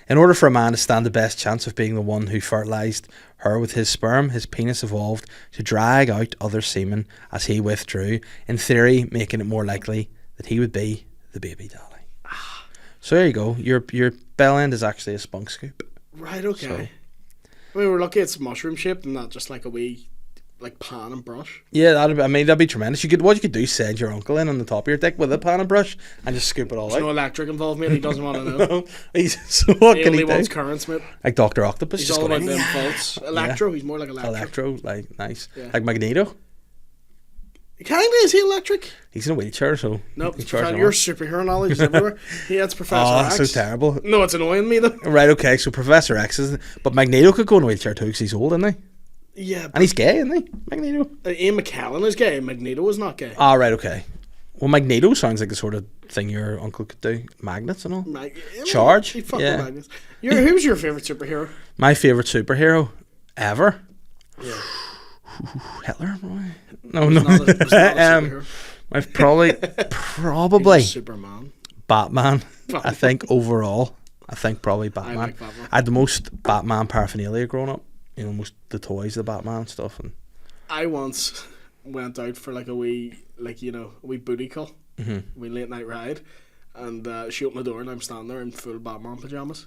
Speaker 1: In order for a man to stand the best chance of being the one who fertilised her with his sperm, his penis evolved to drag out other semen as he withdrew, in theory making it more likely that he would be the baby daddy. So there you go. Your bell end is actually a spunk scoop.
Speaker 3: Right, okay.
Speaker 1: So,
Speaker 3: I mean, we're lucky it's mushroom shaped and not just like a wee, like, pan and brush.
Speaker 1: yeah, that'd be tremendous. What you could do, send your uncle in on the top of your dick with a pan and brush and just scoop it all
Speaker 3: There's
Speaker 1: out.
Speaker 3: no electric involved, mate. He doesn't want to know.
Speaker 1: So what
Speaker 3: He
Speaker 1: can
Speaker 3: only
Speaker 1: he do?
Speaker 3: wants currents, mate.
Speaker 1: Like Dr. Octopus,
Speaker 3: He's
Speaker 1: just
Speaker 3: all
Speaker 1: going
Speaker 3: about them faults. Electro, he's more like electro.
Speaker 1: like nice,
Speaker 3: Yeah.
Speaker 1: like Magneto.
Speaker 3: Kinda, is he electric?
Speaker 1: He's in a wheelchair, so
Speaker 3: Nope.
Speaker 1: he charges
Speaker 3: Your
Speaker 1: on.
Speaker 3: superhero knowledge is everywhere. Yeah, it's Professor
Speaker 1: Oh,
Speaker 3: X.
Speaker 1: that's so terrible.
Speaker 3: No, it's annoying me though.
Speaker 1: Right, okay, so Professor X is, but Magneto could go in a wheelchair too because he's old, isn't he?
Speaker 3: Yeah,
Speaker 1: And he's gay, isn't he? Magneto.
Speaker 3: Ian McKellen is gay. Magneto is not gay.
Speaker 1: Ah, right, okay. Well, Magneto sounds like the sort of thing your uncle could do. Magnets and all. Charge?
Speaker 3: He fucking
Speaker 1: Yeah.
Speaker 3: magnets. Who's your favourite superhero?
Speaker 1: My favourite superhero ever.
Speaker 3: Yeah.
Speaker 1: Hitler, probably. No, no.
Speaker 3: Not a superhero.
Speaker 1: I've probably
Speaker 3: He's Superman.
Speaker 1: Batman. I think overall, probably
Speaker 3: I
Speaker 1: Batman.
Speaker 3: like Batman.
Speaker 1: I had the most Batman paraphernalia growing up. You know, most the toys, the Batman stuff, and
Speaker 3: I once went out for like a wee, like, you know, a wee booty call, a wee late night ride, and she opened the door and I'm standing there in full Batman pajamas.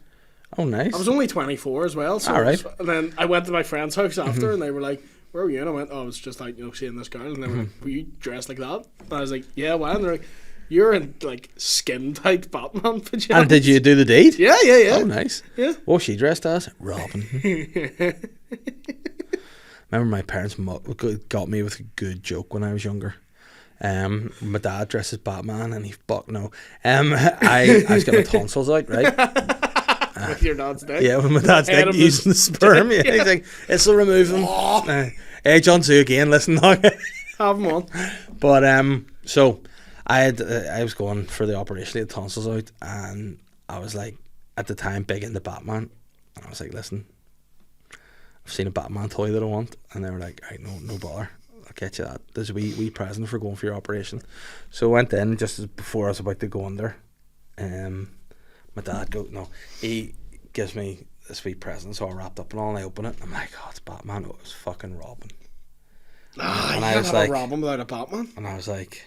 Speaker 1: oh, nice.
Speaker 3: I was only 24 as well, so
Speaker 1: All right.
Speaker 3: and then I went to my friend's house after, and they were like, "Where were you?" And I went, "Oh, I was just like, you know, seeing this girl," and they were like, "Were you dressed like that?" And I was like, "Yeah, why?" And they're like, "You're in like skin tight Batman pajamas."
Speaker 1: And did you do the deed?
Speaker 3: Yeah, yeah, yeah.
Speaker 1: Oh, nice.
Speaker 3: Yeah.
Speaker 1: What was she dressed as? Robin. Remember my parents got me with a good joke when I was younger. My dad dressed as Batman and I was getting my tonsils out, right?
Speaker 3: With your dad's dick.
Speaker 1: Yeah, when my dad's
Speaker 3: Head
Speaker 1: like
Speaker 3: of
Speaker 1: using the sperm. Yeah. He's like, this'll remove them. Hey, John Sue again, listen now.
Speaker 3: Have him on.
Speaker 1: But so I was going for the operation, to get tonsils out, and I was like, at the time, big into Batman, and I was like, listen, I've seen a Batman toy that I want, and they were like, right, no bother, I'll get you that. There's a wee present for going for your operation. So I went in just as before I was about to go under. My dad he gives me this wee present, so I wrapped up and all, and I open it, and I'm like, oh, it's Batman. Oh, it was fucking Robin.
Speaker 3: Ah,
Speaker 1: And
Speaker 3: you
Speaker 1: I
Speaker 3: can't
Speaker 1: was
Speaker 3: have
Speaker 1: like-
Speaker 3: a Robin without a Batman.
Speaker 1: And I was like,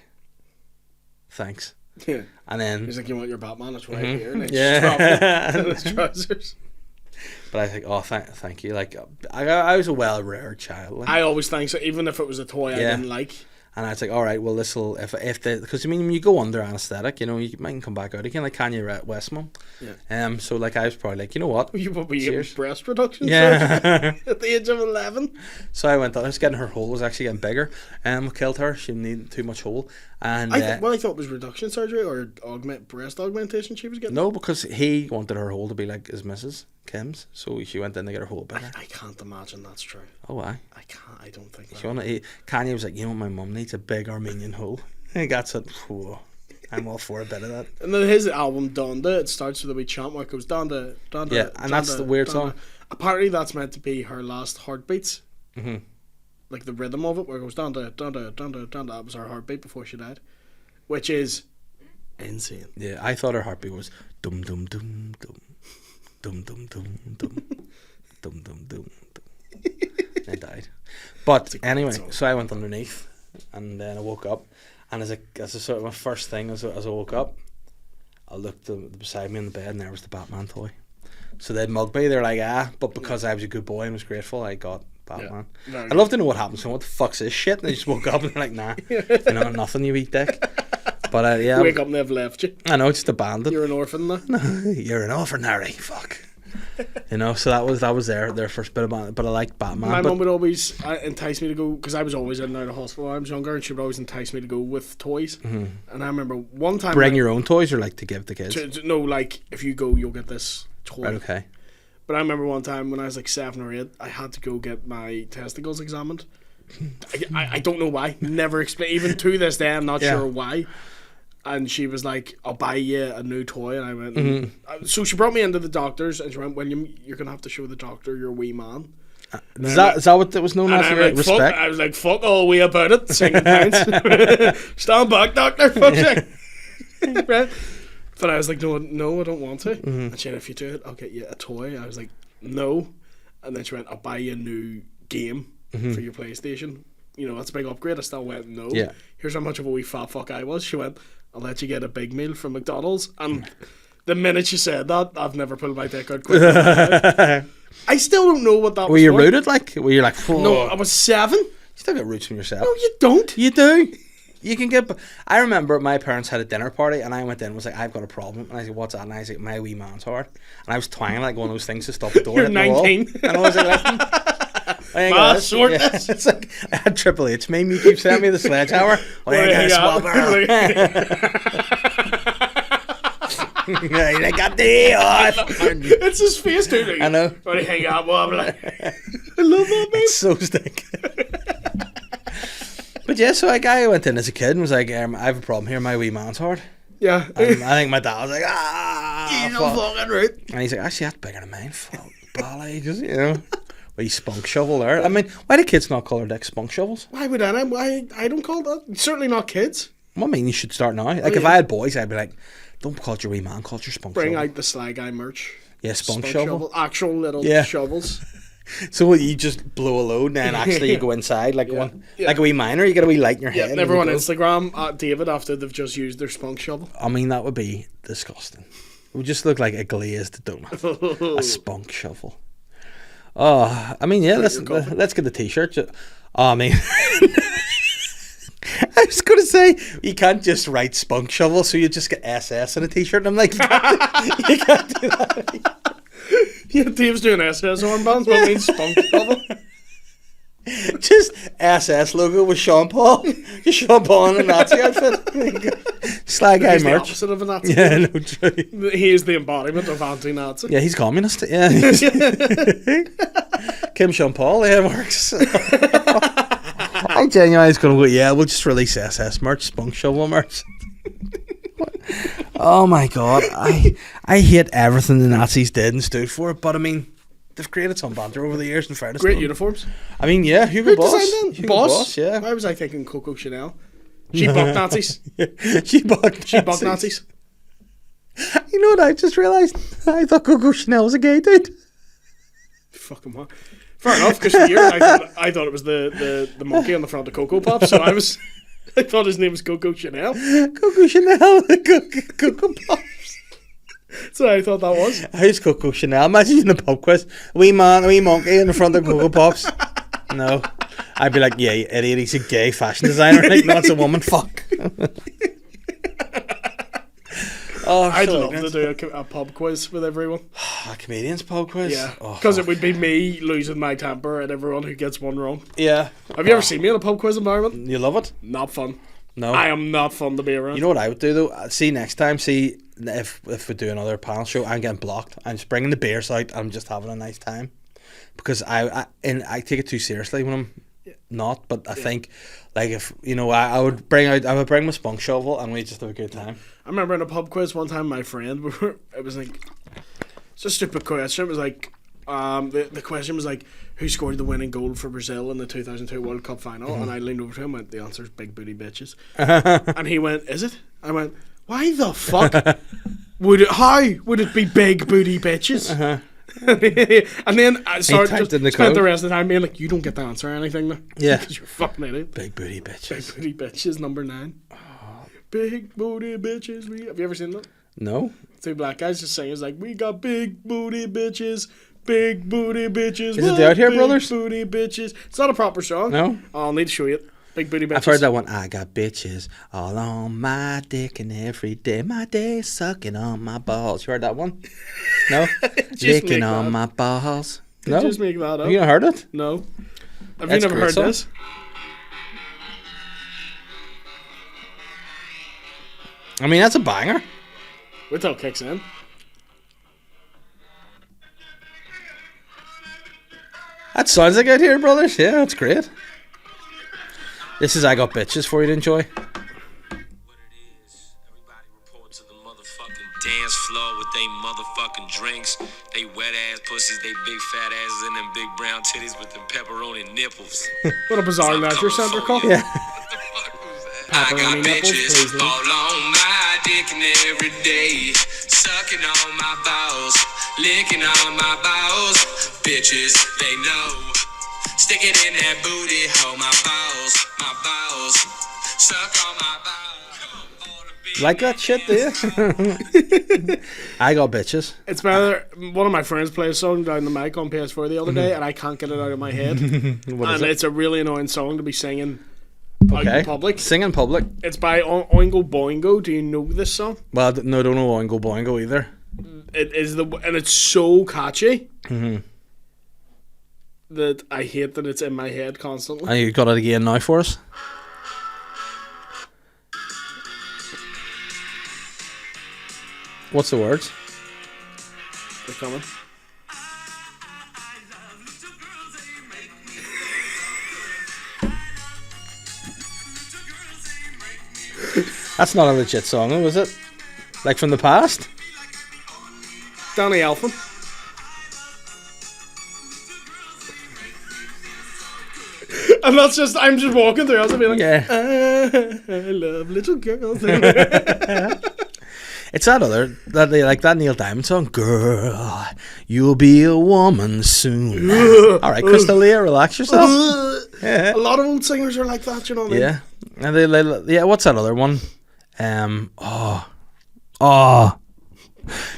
Speaker 1: thanks.
Speaker 3: Yeah.
Speaker 1: And then
Speaker 3: He's like, "You want your Batman? It's right here." And it's
Speaker 1: Yeah.
Speaker 3: in his trousers.
Speaker 1: But I think, oh, thank you. Like, I was a well-reared child. Like,
Speaker 3: I always think so, even if it was a toy I
Speaker 1: Yeah.
Speaker 3: didn't like.
Speaker 1: and I was like, all right, well, this'll because I mean, when you go under anaesthetic, you know, you might come back out again, like Kanye West, mum.
Speaker 3: Yeah.
Speaker 1: So like, I was probably like, you know what?
Speaker 3: You probably
Speaker 1: Cheers.
Speaker 3: get breast reduction surgery
Speaker 1: Yeah.
Speaker 3: at the age of 11.
Speaker 1: So I went on. I was getting her hole was actually getting bigger. Killed her. She needed too much hole. And
Speaker 3: I thought was reduction surgery or breast augmentation she was getting.
Speaker 1: no, because he wanted her hole to be like his Mrs. Kim's, so she went in to get her hole better.
Speaker 3: I can't imagine that's true.
Speaker 1: Oh, why?
Speaker 3: I can't. I don't think.
Speaker 1: Kanye was like, you know what, my mum needs a big Armenian hole. And that's it. Whoa, I'm all for a bit of that.
Speaker 3: And then his album Donda, it starts with a wee chant where it goes Donda, Donda.
Speaker 1: Yeah, and that's the weird song.
Speaker 3: Apparently, that's meant to be her last heartbeats.
Speaker 1: Mm-hmm.
Speaker 3: Like the rhythm of it, where it goes Donda, Donda, Donda, Donda. That was her heartbeat before she died, which is insane.
Speaker 1: Yeah, I thought her heartbeat was dum dum dum dum dum dum dum dum dum dum dum. I died. But anyway, so I went underneath, and then I woke up, and as a sort of my first thing as I woke up, I looked beside me in the bed, and there was the Batman toy. So they'd mugged me. They're like, but because I was a good boy and was grateful, I got Batman. Yeah, I'd love to know what happened. So what the fuck's this shit? And they just woke up and they're like, nah, nothing, you eat dick. But yeah,
Speaker 3: wake up and they've left you.
Speaker 1: I know, just abandoned.
Speaker 3: You're an orphan now.
Speaker 1: You're an orphan, Harry. Fuck. So that was their first bit of it. But I liked Batman.
Speaker 3: My mum would always entice me to go, because I was always in and out of hospital when I was younger, and she would always entice me to go with toys. Mm-hmm. And I remember one time,
Speaker 1: bring your own toys, or like to give the kids.
Speaker 3: No, like if you go, you'll get this toy.
Speaker 1: Right. Okay.
Speaker 3: But I remember one time when I was like 7 or 8, I had to go get my testicles examined. I don't know why. Never explain. Even to this day, I'm not sure why. And she was like, "I'll buy you a new toy." And I went. Mm-hmm. So she brought me into the doctor's, and she went, "William, you're gonna have to show the doctor your wee man."
Speaker 1: Is that what it was known as?
Speaker 3: Like, respect. I was like, "Fuck all we about it." Singing pants. Stand back, doctor. Fuck's sake. Right? But I was like, no, I don't want to. Mm-hmm. And she said, if you do it, I'll get you a toy. I was like, no. And then she went, I'll buy you a new game for your PlayStation. You know, that's a big upgrade. I still went, no. Yeah. Here's how much of a wee fat fuck I was. She went, I'll let you get a big meal from McDonald's. And the minute she said that, I've never pulled my dick out quick. I still don't know what that was.
Speaker 1: Were you rooted like? Were you like, whoa.
Speaker 3: No, I was 7.
Speaker 1: You still get roots from yourself.
Speaker 3: No, you don't.
Speaker 1: You do. You can get. I remember my parents had a dinner party, and I went in and was like, I've got a problem. And I said, what's that? And I was like, my wee man's hard. And I was twanging like one of those things to stop the door.
Speaker 3: You're 19.
Speaker 1: And I was like, listen. It's like, I had Triple H meme. You keep sending me the sledgehammer. I got the
Speaker 3: It's his face too.
Speaker 1: I know.
Speaker 3: When he hang out, I love that meme.
Speaker 1: It's so stick. But yeah, so a guy went in as a kid and was like, I have a problem here, my wee man's hard.
Speaker 3: Yeah.
Speaker 1: And I think my dad was like,
Speaker 3: he's not fucking right.
Speaker 1: And he's like, actually, that's bigger than mine. Fuck, ballet, just, you know. Wee spunk shovel there. I mean, why do kids not call their dicks spunk shovels?
Speaker 3: Why would I? I don't call that. Certainly not kids.
Speaker 1: Well, I mean, you should start now. Like, if I had boys, I'd be like, don't call it your wee man, call it your spunk shovel.
Speaker 3: Bring out the SLY guy merch.
Speaker 1: Yeah, spunk shovel.
Speaker 3: Actual little shovels.
Speaker 1: So you just blow a load and then actually you go inside like like a wee miner, you get a wee light in your head.
Speaker 3: Yeah, everyone on Instagram at David after they've just used their spunk shovel.
Speaker 1: I mean, that would be disgusting. It would just look like a glazed donut. A spunk shovel. Oh, I mean, yeah, let's get the t-shirt. I mean, I was going to say, you can't just write spunk shovel, so you just get SS in a t-shirt. And I'm like, you can't do that.
Speaker 3: Yeah, Dave's doing SS armbands, but means spunk shovel.
Speaker 1: Just SS logo with Sean Paul. Sean Paul in a Nazi outfit. SLY guy merch.
Speaker 3: The opposite of a Nazi.
Speaker 1: Yeah, no, true.
Speaker 3: He is the embodiment of anti-Nazi.
Speaker 1: Yeah, he's communist. Yeah. Kim Sean Paul, yeah, it works. I genuinely was going to go, yeah, we'll just release SS merch, spunk shovel merch. Oh my god, I hate everything the Nazis did and stood for, but I mean, they've created some banter over the years and fairness.
Speaker 3: Great uniforms.
Speaker 1: I mean, yeah, Hugo Boss.
Speaker 3: Boss,
Speaker 1: yeah.
Speaker 3: Why was I thinking Coco Chanel? She bucked Nazis.
Speaker 1: She bucked
Speaker 3: Nazis.
Speaker 1: You know what I just realised? I thought Coco Chanel was a gay dude.
Speaker 3: Fucking what? Fair enough, because for years I thought it was the monkey on the front of Cocoa Pops, so I thought his name was Coco Chanel.
Speaker 1: Coco Chanel, Cocoa Pops.
Speaker 3: So I thought that was.
Speaker 1: Who's Coco Chanel? Imagine in the pub quiz, a wee monkey in the front of Cocoa Pops. No, I'd be like, yeah, you idiot, he's a gay fashion designer. Like, no, it's a woman. Fuck. Oh,
Speaker 3: I'd love to do a pub quiz with everyone.
Speaker 1: A comedian's pub quiz?
Speaker 3: Yeah. Because it would be me losing my temper and everyone who gets one wrong.
Speaker 1: Yeah.
Speaker 3: Have you ever seen me in a pub quiz environment?
Speaker 1: You love it?
Speaker 3: Not fun.
Speaker 1: No.
Speaker 3: I am not fun to be around.
Speaker 1: You know what I would do though? See next time. See if we do another panel show, I'm getting blocked. I'm just bringing the beers out. I'm just having a nice time because I take it too seriously when I'm not. But I think like if I would bring my spunk shovel and we just have a good time.
Speaker 3: I remember in a pub quiz one time, my friend, it was like, it's a stupid question. It was like, the question was like, who scored the winning goal for Brazil in the 2002 World Cup final? And I leaned over to him and went, the answer's big booty bitches. And he went, is it? I went, why the fuck how would it be big booty bitches? And then I spent the rest of the time being like, you don't get to answer anything though.
Speaker 1: Yeah.
Speaker 3: Because you're fucking idiot.
Speaker 1: Big booty bitches.
Speaker 3: Big booty bitches, number 9. Big booty bitches. Have you ever seen that?
Speaker 1: No.
Speaker 3: 2 black guys just singing, it's like, we got big booty bitches. Big booty bitches.
Speaker 1: Is it the Out Here Brothers?
Speaker 3: Big booty bitches. It's not a proper song.
Speaker 1: No?
Speaker 3: I'll need to show you it. Big booty bitches.
Speaker 1: I've heard that one. I got bitches all on my dick and every day my day sucking on my balls. You heard that one? No? Licking on my balls. No?
Speaker 3: Just make that up.
Speaker 1: Have you not heard it?
Speaker 3: No. Have
Speaker 1: That's
Speaker 3: you never
Speaker 1: a great
Speaker 3: heard
Speaker 1: song.
Speaker 3: this?
Speaker 1: I mean, that's a banger.
Speaker 3: Wait till it kicks in.
Speaker 1: That sounds like Out Here Brothers. Yeah, that's great. This is I Got Bitches for you to enjoy.
Speaker 2: What it is, everybody report to the motherfucking dance floor with they motherfucking drinks, they wet ass pussies, they big fat asses, and them big brown titties with them pepperoni nipples.
Speaker 3: What a bizarre leisure center call.
Speaker 1: Yeah.
Speaker 2: I got
Speaker 3: Pepperoni nipples,
Speaker 2: bitches
Speaker 3: please, Lee.
Speaker 2: all on my dick and every day, sucking on my balls, licking on my balls. Bitches, they know, stick it in that booty hole, my balls, suck on my balls.
Speaker 1: Like that shit, do you? I Got Bitches.
Speaker 3: It's better. One of my friends played a song down the mic on PS4 the other day, and I can't get it out of my head.
Speaker 1: What is it?
Speaker 3: It's a really annoying song to be singing out
Speaker 1: Okay.
Speaker 3: in public.
Speaker 1: Sing in public.
Speaker 3: It's by Oingo Boingo. Do you know this song?
Speaker 1: Well, no, I don't know Oingo Boingo either.
Speaker 3: It is and it's so catchy that I hate that it's in my head constantly.
Speaker 1: And you got it again now for us. What's the words?
Speaker 3: They're coming.
Speaker 1: That's not a legit song, though, is it? Like from the past?
Speaker 3: Danny Elfman. And that's just, I'm just walking through, I was being like,
Speaker 1: Yeah.
Speaker 3: I love little girls.
Speaker 1: It's that other, that they like that Neil Diamond song. Girl, you'll be a woman soon. Alright, Crystalia, relax yourself.
Speaker 3: A lot of old singers are like that, you know what I mean?
Speaker 1: Yeah. And yeah, what's that other one?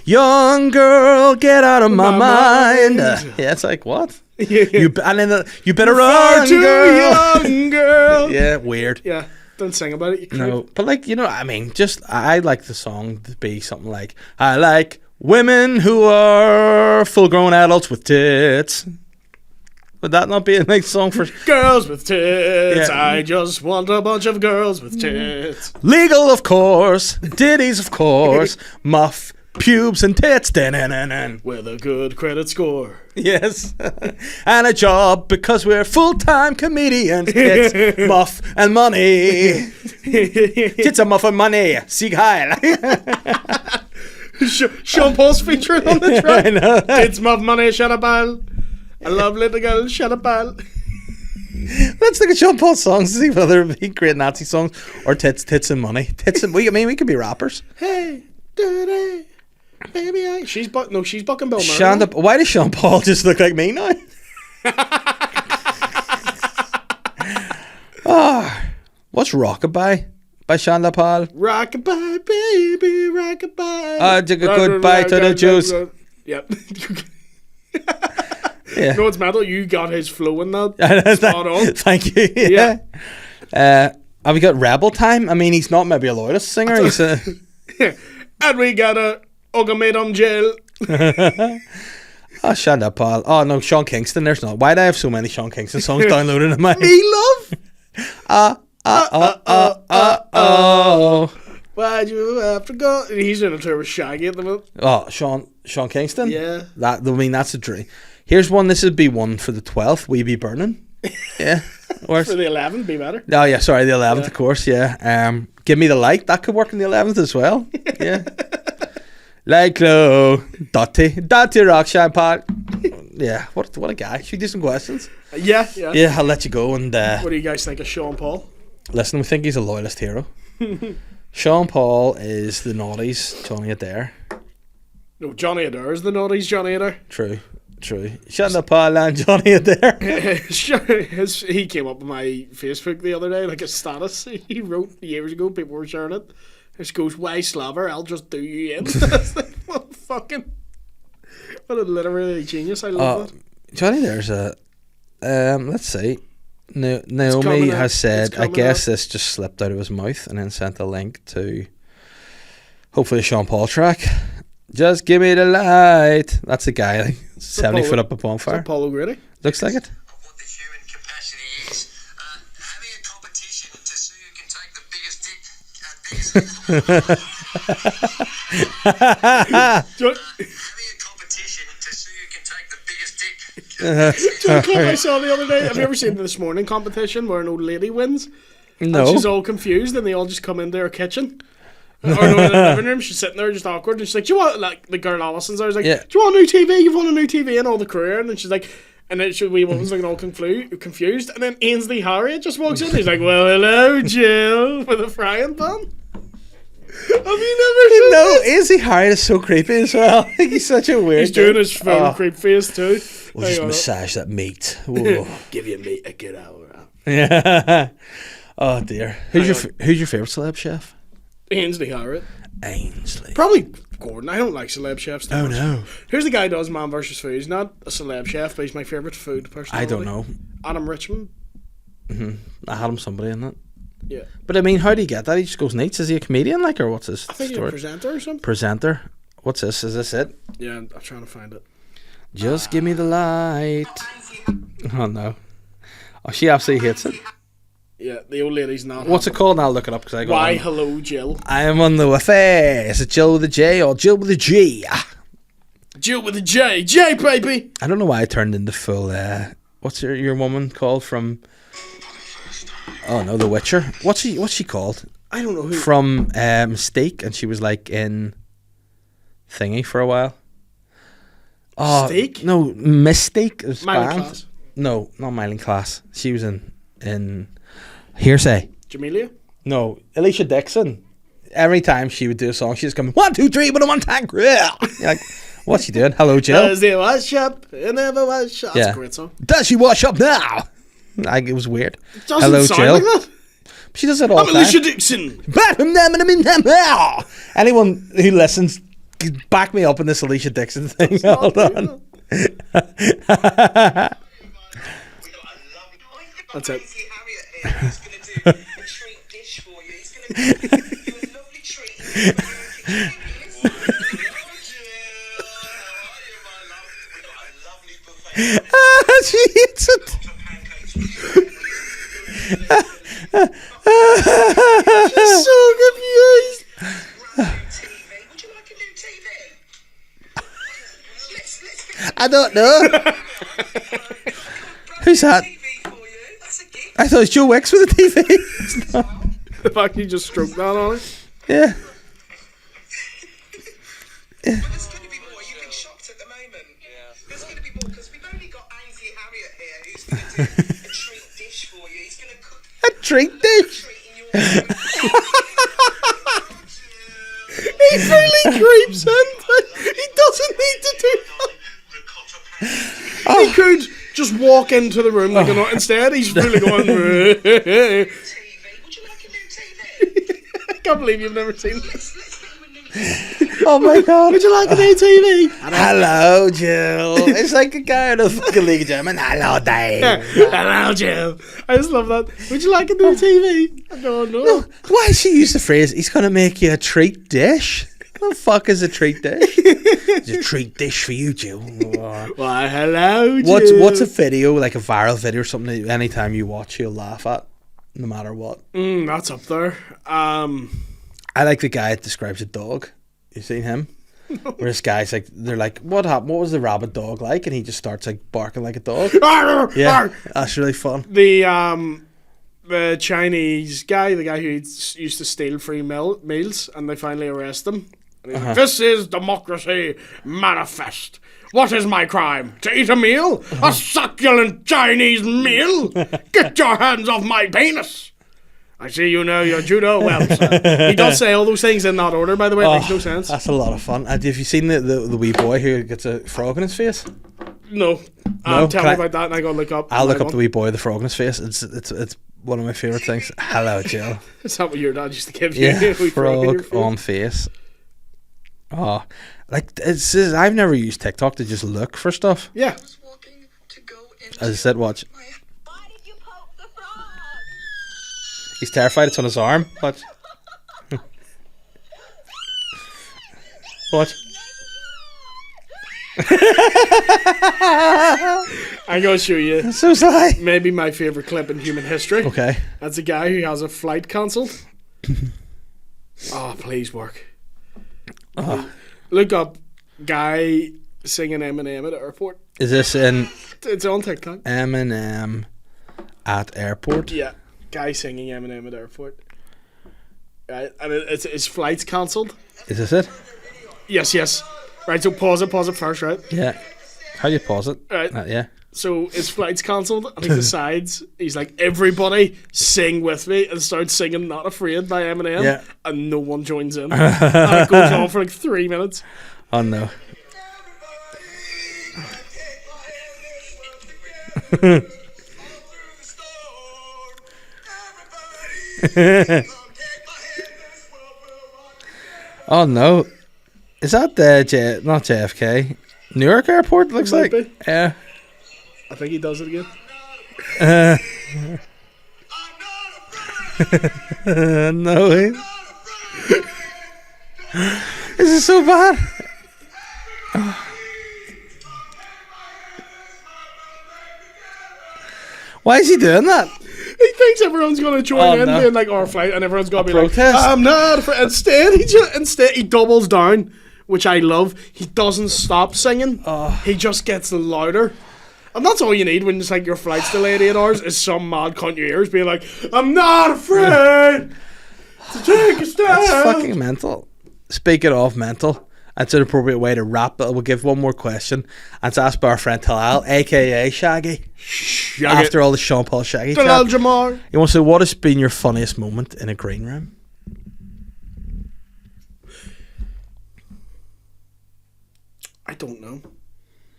Speaker 1: Young girl, get out of my mind. Yeah, it's like, what? You better
Speaker 3: Far
Speaker 1: run,
Speaker 3: too
Speaker 1: girl.
Speaker 3: young girl.
Speaker 1: Yeah, weird.
Speaker 3: Yeah, don't sing about it. You creep.
Speaker 1: No, but like, I mean, just I like the song to be something like, I like women who are full-grown adults with tits. Would that not be a nice song for
Speaker 3: Girls with tits.
Speaker 1: Yeah.
Speaker 3: I just want a bunch of girls with tits.
Speaker 1: legal, of course, ditties, of course, muff, pubes, and tits. Da-na-na-na.
Speaker 3: With a good credit score.
Speaker 1: Yes, and a job because we're full-time comedians. Tits, muff, and money. Tits, and muff, and money. Sieg Heil.
Speaker 3: Sean Paul's featuring on the track.
Speaker 1: I know.
Speaker 3: Tits, muff, money, shut up, pal. I love little girl, shut up, pal.
Speaker 1: Let's look at Sean Paul's songs to see whether it'd be great Nazi songs or tits and money. Tits and we could be rappers.
Speaker 3: Hey, dirty, baby, she's bucking Bill Murray.
Speaker 1: Shonda, why does Sean Paul just look like me now? What's Rockabye by Shonda Paul?
Speaker 3: Rockabye, baby, rockabye.
Speaker 1: Goodbye to the Jews.
Speaker 3: Yep.
Speaker 1: Yeah.
Speaker 3: No, it's metal. You got his flow in that. Spot on.
Speaker 1: Thank you. Yeah. Have we got Rebel Time? I mean, he's not maybe a Loyalist singer. He's a...
Speaker 3: And we got a ultimatum jail.
Speaker 1: Oh, Shonda Paul. Oh, no, Sean Kingston. There's not. Why do I have so many Sean Kingston songs downloaded in my...
Speaker 3: Me love.
Speaker 1: Oh.
Speaker 3: Why'd you have to go? He's in a tour with Shaggy at the moment.
Speaker 1: Oh, Sean Kingston?
Speaker 3: Yeah.
Speaker 1: That's a dream. Here's one. This would be one for the 12th. We Be Burning. Yeah.
Speaker 3: For the 11th, be better.
Speaker 1: Oh, yeah, sorry, the 11th, of course, yeah. Give Me the Light. That could work on the 11th as well. Yeah. Like low. Dotty Rockshine Pot. Yeah, what a guy. Should we do some questions?
Speaker 3: Yeah.
Speaker 1: Yeah, I'll let you go. And
Speaker 3: what do you guys think of Sean Paul?
Speaker 1: listen, we think he's a loyalist hero. Sean Paul is the naughties Johnny Adair.
Speaker 3: No, Johnny Adair is the naughties Johnny Adair.
Speaker 1: True. Shut the Paul and Johnny Adair.
Speaker 3: He came up on my Facebook the other day, like a status he wrote years ago. People were sharing it. It goes, "Why slobber? I'll just do you in." It's like, what a literary genius. I love that.
Speaker 1: Johnny Adair's let's see. Naomi has said, I guess this just slipped out of his mouth, and then sent a link to hopefully a Sean Paul track. Just give me the light. That's the guy, like, 70 foot up a bonfire.
Speaker 3: Paul O'Grady?
Speaker 1: Looks like it.
Speaker 2: What the human capacity is. Having a competition to see who can take the biggest dick. Having a competition to see who can take the biggest dick.
Speaker 3: Do you know the clip I saw the other day? Have you ever seen the This Morning competition where an old lady wins?
Speaker 1: No.
Speaker 3: And she's all confused, and they all just come into her kitchen. Or no, in the living room, she's sitting there just awkward, and she's like, "Do you want," like, the girl Alison's there, was like,
Speaker 1: Yeah.
Speaker 3: "Do you want a new TV? You've won a new TV," and all the career, and then she's like, and then she wee woman's looking all confused, and then Ainsley Harriott just walks in, and he's like, "Well, hello, Jill," with a frying pan. Have you never seen
Speaker 1: No,
Speaker 3: this?
Speaker 1: Izzy Harriott is so creepy as well. He's such a weird
Speaker 3: He's doing
Speaker 1: dude.
Speaker 3: his full creep face too.
Speaker 1: We'll just
Speaker 3: Hang on.
Speaker 1: massage that meat. Whoa.
Speaker 3: Give you meat a good hour.
Speaker 1: Yeah. Oh dear. Who's your favourite celeb chef?
Speaker 3: Ainsley Harriott.
Speaker 1: Ainsley.
Speaker 3: Probably Gordon. I don't like celeb chefs.
Speaker 1: Oh no.
Speaker 3: Here's the guy who does Man vs. Food. He's not a celeb chef, but he's my favourite food person.
Speaker 1: I don't know.
Speaker 3: Adam Richmond.
Speaker 1: I had him somebody in that.
Speaker 3: Yeah.
Speaker 1: But I mean, how do you get that? He just goes neat. Is he a comedian, like, or what's his
Speaker 3: I think he's a
Speaker 1: story?
Speaker 3: presenter or something.
Speaker 1: Presenter. What's this? Is this it?
Speaker 3: Yeah, I'm trying to find it.
Speaker 1: Just give me the light. Oh no. Oh, she absolutely hates it.
Speaker 3: Yeah, the old lady's not.
Speaker 1: What's it called? I'll look it up because I got.
Speaker 3: Why, hello, Jill.
Speaker 1: I am on the affair. Is it Jill with a J or Jill with a G?
Speaker 3: Jill with a J. J, baby!
Speaker 1: I don't know why I turned into full. What's your woman called from? Oh no, The Witcher. What's she called?
Speaker 3: I don't know who.
Speaker 1: From Mystique, and she was like in Thingy for a while. Oh
Speaker 3: Mystique?
Speaker 1: no, Mystique. It was
Speaker 3: Mylan
Speaker 1: banned.
Speaker 3: Class.
Speaker 1: No, not Mylan Class. She was in Hearsay.
Speaker 3: Jamelia?
Speaker 1: No, Alicia Dixon. Every time she would do a song, she'd just come 1, 2, 3, but a one tank. You're like, what's she doing? Hello, Jill.
Speaker 3: Does it wash up? It never wash up. That's
Speaker 1: Yeah.
Speaker 3: a great song.
Speaker 1: Does she wash up now? Like, it was weird.
Speaker 3: It doesn't
Speaker 1: Hello,
Speaker 3: sound
Speaker 1: Jill.
Speaker 3: like that.
Speaker 1: She does it all
Speaker 3: I'm
Speaker 1: the time.
Speaker 3: Alicia Dixon.
Speaker 1: Anyone who listens, back me up in this Alicia Dixon thing. Hold on.
Speaker 3: That's it.
Speaker 2: He's going to do a treat dish for you. He's going to do a lovely treat.
Speaker 1: She hits it.
Speaker 3: She's so confused.
Speaker 2: Would you like a new TV?
Speaker 1: I don't know. Who's that?
Speaker 2: TV for you. That's a gift.
Speaker 1: I thought it was Joe Wicks with a TV. It's not.
Speaker 3: The fact you just stroked that on it.
Speaker 1: Yeah.
Speaker 2: There's going to be more. You've been shocked at the moment. There's going to be more because we've only got Ainsley Harriott here who's going to do a treat dish for you. He's going to cook
Speaker 1: A treat dish.
Speaker 2: a treat in your room.
Speaker 3: He really creeps in. He doesn't need to do that. He could just walk into the room like instead he's really going.
Speaker 2: TV. Would you like a new TV?
Speaker 3: I can't believe you've never seen this.
Speaker 2: Let's get you a new TV.
Speaker 1: Oh my god.
Speaker 3: Would you like a new TV?
Speaker 1: Hello, Jill. It's like a guy in a fucking League of German. Hello, Dave.
Speaker 3: Hello, Jim. I just love that. Would you like a new TV? I don't know.
Speaker 1: Why she use the phrase, he's going to make you a treat dish? What the fuck is a treat dish? It's a treat dish for you, Jill.
Speaker 3: Why, hello, Jim.
Speaker 1: What's a video, like a viral video or something that anytime you watch you'll laugh at? no matter what.
Speaker 3: That's up there.
Speaker 1: I like the guy that describes a dog. You seen him? Where this guy's like, they're like, what happened? What was the rabid dog like? And he just starts like barking like a dog. Yeah, that's really fun.
Speaker 3: The Chinese guy, the guy who used to steal free meals, and they finally arrest him. And he's like, this is democracy manifest. What is my crime? To eat a meal? A succulent Chinese meal? Get your hands off my penis! I see you know your judo well, sir. He does say all those things in that order, by the way. It makes no sense.
Speaker 1: That's a lot of fun. Have you seen the wee boy who gets a frog in his face?
Speaker 3: No. Tell me about that, and I go look up.
Speaker 1: I'll look up the wee boy with the frog in his face. It's one of my favourite things. Hello, Jill.
Speaker 3: Is that what your dad used to give you?
Speaker 1: Yeah, frog on face. Oh, like I've never used TikTok to just look for stuff.
Speaker 3: Yeah.
Speaker 1: As I said, watch.
Speaker 5: Why did you poke the frog?
Speaker 1: He's terrified. It's on his arm. Watch. Watch.
Speaker 3: I'm going to show you
Speaker 1: So sly.
Speaker 3: maybe my favourite clip in human history.
Speaker 1: Okay.
Speaker 3: That's a guy who has a flight cancelled. Oh, please work. Look up guy singing Eminem at airport.
Speaker 1: Is this in
Speaker 3: It's on TikTok.
Speaker 1: Eminem at airport?
Speaker 3: Yeah, guy singing Eminem at airport. Right, and his flight's cancelled.
Speaker 1: Is this it?
Speaker 3: Yes. Right, so pause it first, right?
Speaker 1: Yeah. How do you pause it?
Speaker 3: Right.
Speaker 1: Yeah.
Speaker 3: So his flight's cancelled, and he decides, he's like, everybody sing with me, and starts singing Not Afraid by Eminem,
Speaker 1: Yeah.
Speaker 3: and no one joins in. And it goes on for like 3 minutes.
Speaker 1: Oh no. Oh no. Is that not JFK? Newark Airport looks
Speaker 3: Might
Speaker 1: like.
Speaker 3: be.
Speaker 1: Yeah.
Speaker 3: I think he does it again.
Speaker 1: No way. This is so bad. Why is he doing that?
Speaker 3: He thinks everyone's going to join in
Speaker 1: no.
Speaker 3: in like our flight, and everyone's going to be
Speaker 1: protest?
Speaker 3: like, I'm not afraid. Instead, he doubles down, which I love. He doesn't stop singing. He just gets louder. And that's all you need when it's like your flight's delayed 8 hours, is some mad cunt in your ears being like, I'm not afraid to take a stand.
Speaker 1: It's fucking mental. Speaking of mental, that's an appropriate way to wrap it. We'll give one more question. And it's asked by our friend Talal, aka Shaggy. After all the Sean Paul Shaggy
Speaker 3: Talal
Speaker 1: chat.
Speaker 3: Jamar.
Speaker 1: He wants to know, what has been your funniest moment in a green room?
Speaker 3: I don't know.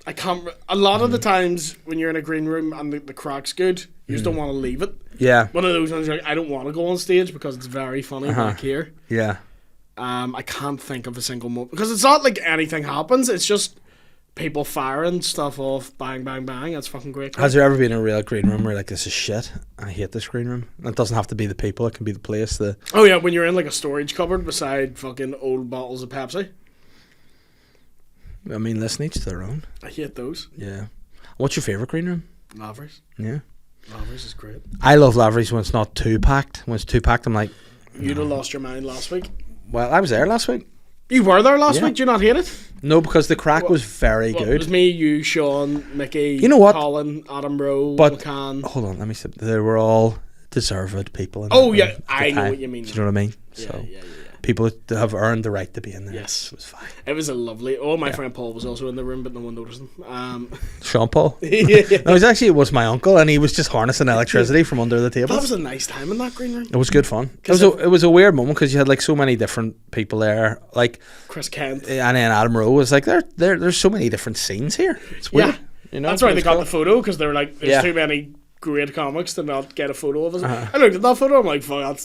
Speaker 3: I can't. A lot of the times when you're in a green room and the crack's good, you just don't want to leave it.
Speaker 1: Yeah.
Speaker 3: One of those ones, like, I don't want to go on stage because it's very funny back here.
Speaker 1: Yeah.
Speaker 3: I can't think of a single moment because it's not like anything happens. It's just people firing stuff off, bang, bang, bang. That's fucking great.
Speaker 1: Has there ever been a real green room where you're like, this is shit, I hate this green room? It doesn't have to be the people, it can be the place.
Speaker 3: Oh yeah, when you're in like a storage cupboard beside fucking old bottles of Pepsi.
Speaker 1: I mean, listen, each to their own.
Speaker 3: I hate those.
Speaker 1: Yeah. What's your favourite green room?
Speaker 3: Lavery's.
Speaker 1: Yeah.
Speaker 3: Lavery's is great.
Speaker 1: I love Lavery's when it's not too packed. When it's too packed, I'm like,
Speaker 3: You'd have lost your mind last week.
Speaker 1: well, I was there last week.
Speaker 3: You were there last
Speaker 1: Yeah.
Speaker 3: week? Do you not hate it?
Speaker 1: No, because the crack was very
Speaker 3: Well, it
Speaker 1: good.
Speaker 3: was me, you, Sean, Mickey,
Speaker 1: You know what?
Speaker 3: Colin, Adam Rowe,
Speaker 1: But
Speaker 3: McCann.
Speaker 1: hold on, let me see. They were all deserved people. In
Speaker 3: Oh,
Speaker 1: that
Speaker 3: yeah,
Speaker 1: room at the
Speaker 3: I know
Speaker 1: time.
Speaker 3: what you mean.
Speaker 1: Do you know what I mean?
Speaker 3: Yeah,
Speaker 1: So
Speaker 3: yeah.
Speaker 1: people that have earned the right to be in there.
Speaker 3: Yes.
Speaker 1: It was fine.
Speaker 3: It was a lovely. Oh, my friend Paul was also in the room, but no one noticed him.
Speaker 1: Sean Paul.
Speaker 3: Yeah.
Speaker 1: No, it was my uncle, and he was just harnessing electricity from under the table.
Speaker 3: That was a nice time in that green room.
Speaker 1: It was good fun. It was a weird moment because you had like so many different people there, like,
Speaker 3: Chris Kent.
Speaker 1: and then Adam Rowe was like, there's so many different scenes here. It's weird.
Speaker 3: Yeah.
Speaker 1: You know,
Speaker 3: That's why
Speaker 1: It
Speaker 3: they
Speaker 1: was
Speaker 3: got
Speaker 1: cool.
Speaker 3: the photo, because they were like, there's
Speaker 1: Yeah.
Speaker 3: too many great comics to not get a photo of us. I looked at that photo, I'm like, fuck,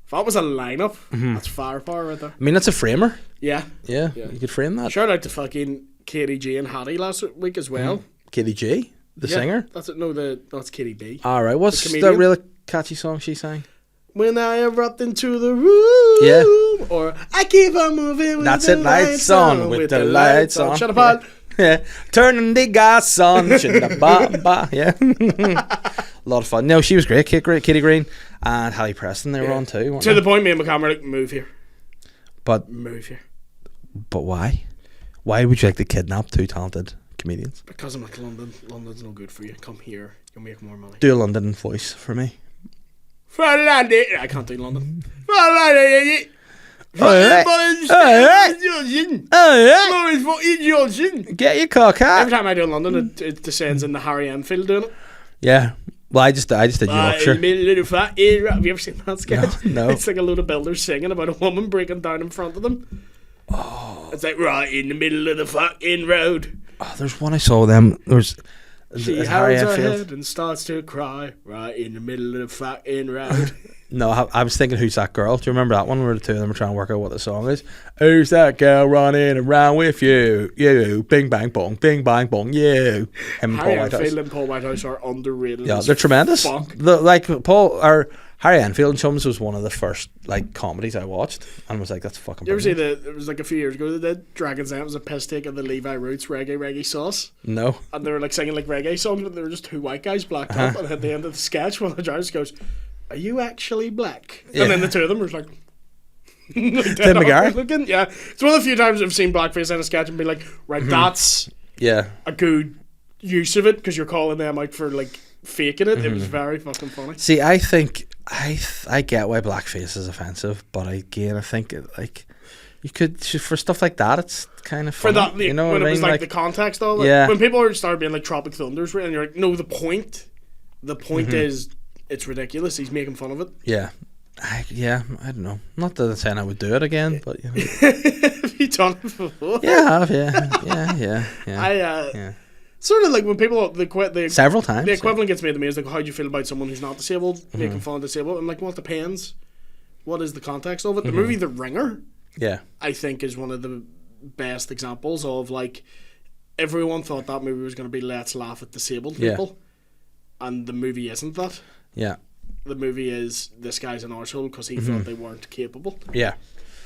Speaker 3: if that was a lineup, that's firepower right there.
Speaker 1: I mean, that's a framer.
Speaker 3: Yeah.
Speaker 1: Yeah, you could frame that.
Speaker 3: Shout out to fucking Katie G and Hattie last week as well.
Speaker 1: Kitty G, the
Speaker 3: Yeah,
Speaker 1: singer.
Speaker 3: That's it. That's Kitty B.
Speaker 1: All right, what's
Speaker 3: comedian.
Speaker 1: that really catchy song she sang?
Speaker 3: When I erupt into the room.
Speaker 1: Yeah.
Speaker 3: Or I keep on moving with
Speaker 1: That's
Speaker 3: the
Speaker 1: it, lights on, with the lights on.
Speaker 3: Shut up, Al.
Speaker 1: Yeah, turning the gas on. Yeah, a lot of fun. No, she was great. Kitty Green. and Hallie Preston, they were on too. Weren't
Speaker 3: To
Speaker 1: they?
Speaker 3: the point, me and my camera like, move here.
Speaker 1: But
Speaker 3: Move here.
Speaker 1: why? Why would you like to kidnap two talented comedians?
Speaker 3: Because I'm like, London's no good for you. Come here. You'll make more money.
Speaker 1: Do a London voice for me.
Speaker 3: I can't do London.
Speaker 1: Get your cock out.
Speaker 3: Every time I do London, it descends in the Harry Enfield doing it.
Speaker 1: Yeah. Well, I just did Yorkshire.
Speaker 3: Have you ever seen that sketch?
Speaker 1: No.
Speaker 3: It's like a load of builders singing about a woman breaking down in front of them. Oh. It's like, right in the middle of the fucking road.
Speaker 1: Oh, there's one I saw them. There's
Speaker 3: She
Speaker 1: Harry
Speaker 3: holds her
Speaker 1: Enfield.
Speaker 3: head and starts to cry right in the middle of the fucking road.
Speaker 1: No, I was thinking, who's that girl? Do you remember that one where the two of them are trying to work out what the song is? Who's that girl running around with you? You, bing bang bong, bing bang bong, you. Him and Paul
Speaker 3: Harry
Speaker 1: Whitehouse.
Speaker 3: Enfield and Paul Whitehouse are underrated.
Speaker 1: Yeah,
Speaker 3: as
Speaker 1: they're tremendous.
Speaker 3: fuck.
Speaker 1: Harry Enfield and Chums was one of the first like comedies I watched, and was like, that's fucking.
Speaker 3: You ever see
Speaker 1: brilliant.
Speaker 3: it was like a few years ago they did Dragon's Den was a piss take of the Levi Roots reggae sauce.
Speaker 1: No.
Speaker 3: And they were like singing like reggae songs, but they were just two white guys blacked up. And at the end of the sketch, one of the drivers goes, "Are you actually black?"
Speaker 1: Yeah.
Speaker 3: And then the two of them were just like,
Speaker 1: Tim McGarry?
Speaker 3: looking. Yeah, it's one of the few times I've seen blackface in a sketch and be like, right, that's
Speaker 1: Yeah.
Speaker 3: a good use of it because you're calling them out for like faking it. It was very fucking funny.
Speaker 1: See, I think I get why blackface is offensive, but again, I think like you could for stuff like that, it's kind of
Speaker 3: For
Speaker 1: funny,
Speaker 3: that,
Speaker 1: you know
Speaker 3: when
Speaker 1: what I
Speaker 3: it was
Speaker 1: mean?
Speaker 3: like the context of it,
Speaker 1: Yeah.
Speaker 3: when people started being like Tropic Thunders, and you're like, no, the point is it's ridiculous. He's making fun of it.
Speaker 1: yeah. I don't know. Not that I'm saying I would do it again, but you know.
Speaker 3: Have you done it before?
Speaker 1: Yeah, I have, yeah. Yeah.
Speaker 3: Sort of like when people the
Speaker 1: Several times.
Speaker 3: the equivalent gets made to me is like, how do you feel about someone who's not disabled making fun of disabled? I'm like, well, it depends. What is the context of it? The movie The Ringer,
Speaker 1: Yeah.
Speaker 3: I think, is one of the best examples of like everyone thought that movie was going to be let's laugh at disabled
Speaker 1: Yeah.
Speaker 3: people, and the movie isn't that.
Speaker 1: Yeah.
Speaker 3: The movie is this guy's an arsehole because he thought they weren't capable.
Speaker 1: Yeah.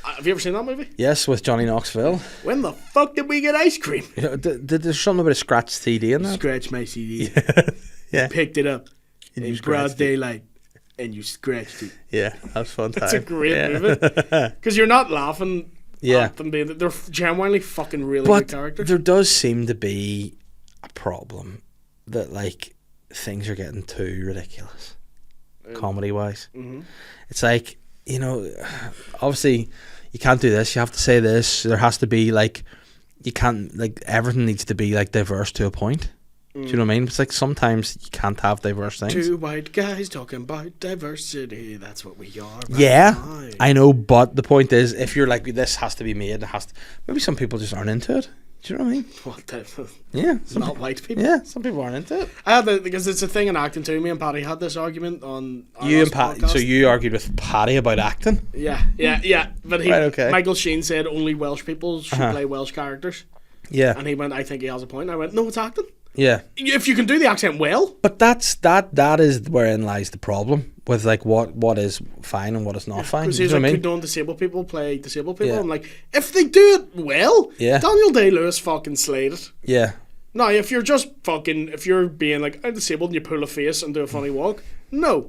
Speaker 3: Have you ever seen that movie?
Speaker 1: Yes, with Johnny Knoxville.
Speaker 3: When the fuck did we get ice cream?
Speaker 1: You know, there's something about a scratch CD in that.
Speaker 3: Scratch my CD.
Speaker 1: Yeah.
Speaker 3: Picked it up
Speaker 1: And
Speaker 3: in
Speaker 1: you
Speaker 3: broad
Speaker 1: scratched it.
Speaker 3: daylight, and you scratched it.
Speaker 1: Yeah, that's fun time.
Speaker 3: It's a great
Speaker 1: Yeah.
Speaker 3: movie because you're not laughing
Speaker 1: Yeah.
Speaker 3: at them being. They're genuinely fucking really
Speaker 1: But
Speaker 3: good characters.
Speaker 1: there does seem to be a problem that like things are getting too ridiculous, comedy wise. It's like, you know, obviously you can't do this. You have to say this. There has to be like, you can't like everything needs to be like diverse to a point. Do you know what I mean? It's like sometimes you can't have diverse things.
Speaker 3: Two white guys talking about diversity. That's what we are. right
Speaker 1: Yeah,
Speaker 3: now.
Speaker 1: I know, but the point is, if you're like, this has to be made, it has to. Maybe some people just aren't into it. Do you know what I mean?
Speaker 3: What type of
Speaker 1: Yeah, some
Speaker 3: not white people?
Speaker 1: Yeah, some people aren't into it.
Speaker 3: I had because it's a thing in acting too. Me and Patty had this argument on our
Speaker 1: You and
Speaker 3: last
Speaker 1: Pat,
Speaker 3: podcast.
Speaker 1: so you argued with Paddy about acting.
Speaker 3: Yeah. But
Speaker 1: Right, okay.
Speaker 3: Michael Sheen said only Welsh people should play Welsh characters,
Speaker 1: Yeah,
Speaker 3: and he went, "I think he has a point." And I went, "No, it's acting.
Speaker 1: yeah,
Speaker 3: If you can do the accent well,
Speaker 1: but that is wherein lies the problem with like what is fine and what is not fine.
Speaker 3: because
Speaker 1: Do you
Speaker 3: he's
Speaker 1: know
Speaker 3: like,
Speaker 1: what I
Speaker 3: could
Speaker 1: mean?
Speaker 3: non-disabled people play disabled people?"
Speaker 1: Yeah.
Speaker 3: I'm like, if they do it well,
Speaker 1: Yeah.
Speaker 3: Daniel Day-Lewis fucking slayed it.
Speaker 1: Yeah,
Speaker 3: Now, if you're just fucking, if you're being like, I'm disabled and you pull a face and do a funny walk, no.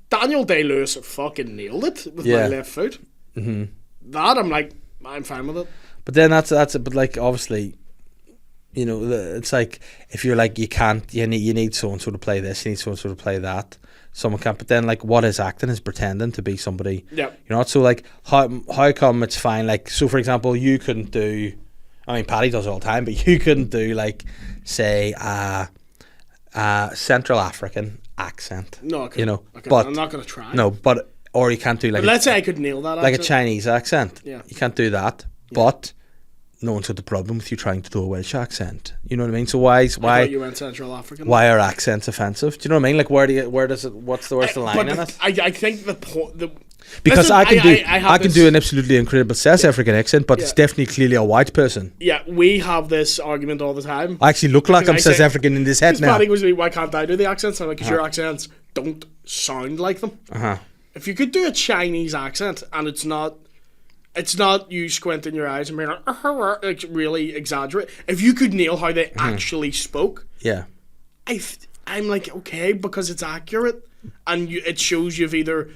Speaker 3: Daniel Day-Lewis fucking nailed it with
Speaker 1: Yeah.
Speaker 3: my left foot. Mm-hmm. That, I'm like, I'm fine with it.
Speaker 1: but then that's it. But like obviously, you know, it's like if you're like you can't, you need so and so to play this, you need so and so to play that. Someone can't. But then like what is acting is pretending to be somebody.
Speaker 3: Yeah.
Speaker 1: You're not. So like how come it's fine? Like so for example, you couldn't do. I mean, Paddy does it all the time, but you couldn't do like say Central African accent.
Speaker 3: No, I couldn't.
Speaker 1: You know,
Speaker 3: I couldn't.
Speaker 1: but
Speaker 3: I'm not going to try.
Speaker 1: no, but or you can't do like
Speaker 3: But let's say I could nail that
Speaker 1: like a
Speaker 3: accent.
Speaker 1: Chinese accent.
Speaker 3: Yeah.
Speaker 1: You can't do that. But no one's got the problem with you trying to do a Welsh accent. You know what I mean? So
Speaker 3: I thought you went Central African.
Speaker 1: why are accents offensive? Do you know what I mean? Like where does it? Where's the line in it?
Speaker 3: I think the point.
Speaker 1: Because
Speaker 3: listen,
Speaker 1: I can
Speaker 3: have
Speaker 1: do
Speaker 3: this-
Speaker 1: an absolutely incredible South African accent, but it's
Speaker 3: Yeah.
Speaker 1: definitely clearly a white person.
Speaker 3: Yeah, we have this argument all the time.
Speaker 1: I actually look like
Speaker 3: Because
Speaker 1: I'm
Speaker 3: I
Speaker 1: South
Speaker 3: say-
Speaker 1: African in this head
Speaker 3: Because
Speaker 1: now.
Speaker 3: Paddy goes to me, why can't I do the accents? I'm like, because your accents don't sound like them.
Speaker 1: Uh-huh.
Speaker 3: If you could do a Chinese accent and it's not you squinting your eyes and being like really exaggerate. If you could nail how they actually spoke,
Speaker 1: Yeah.
Speaker 3: I'm like, okay, because it's accurate. and it shows you've either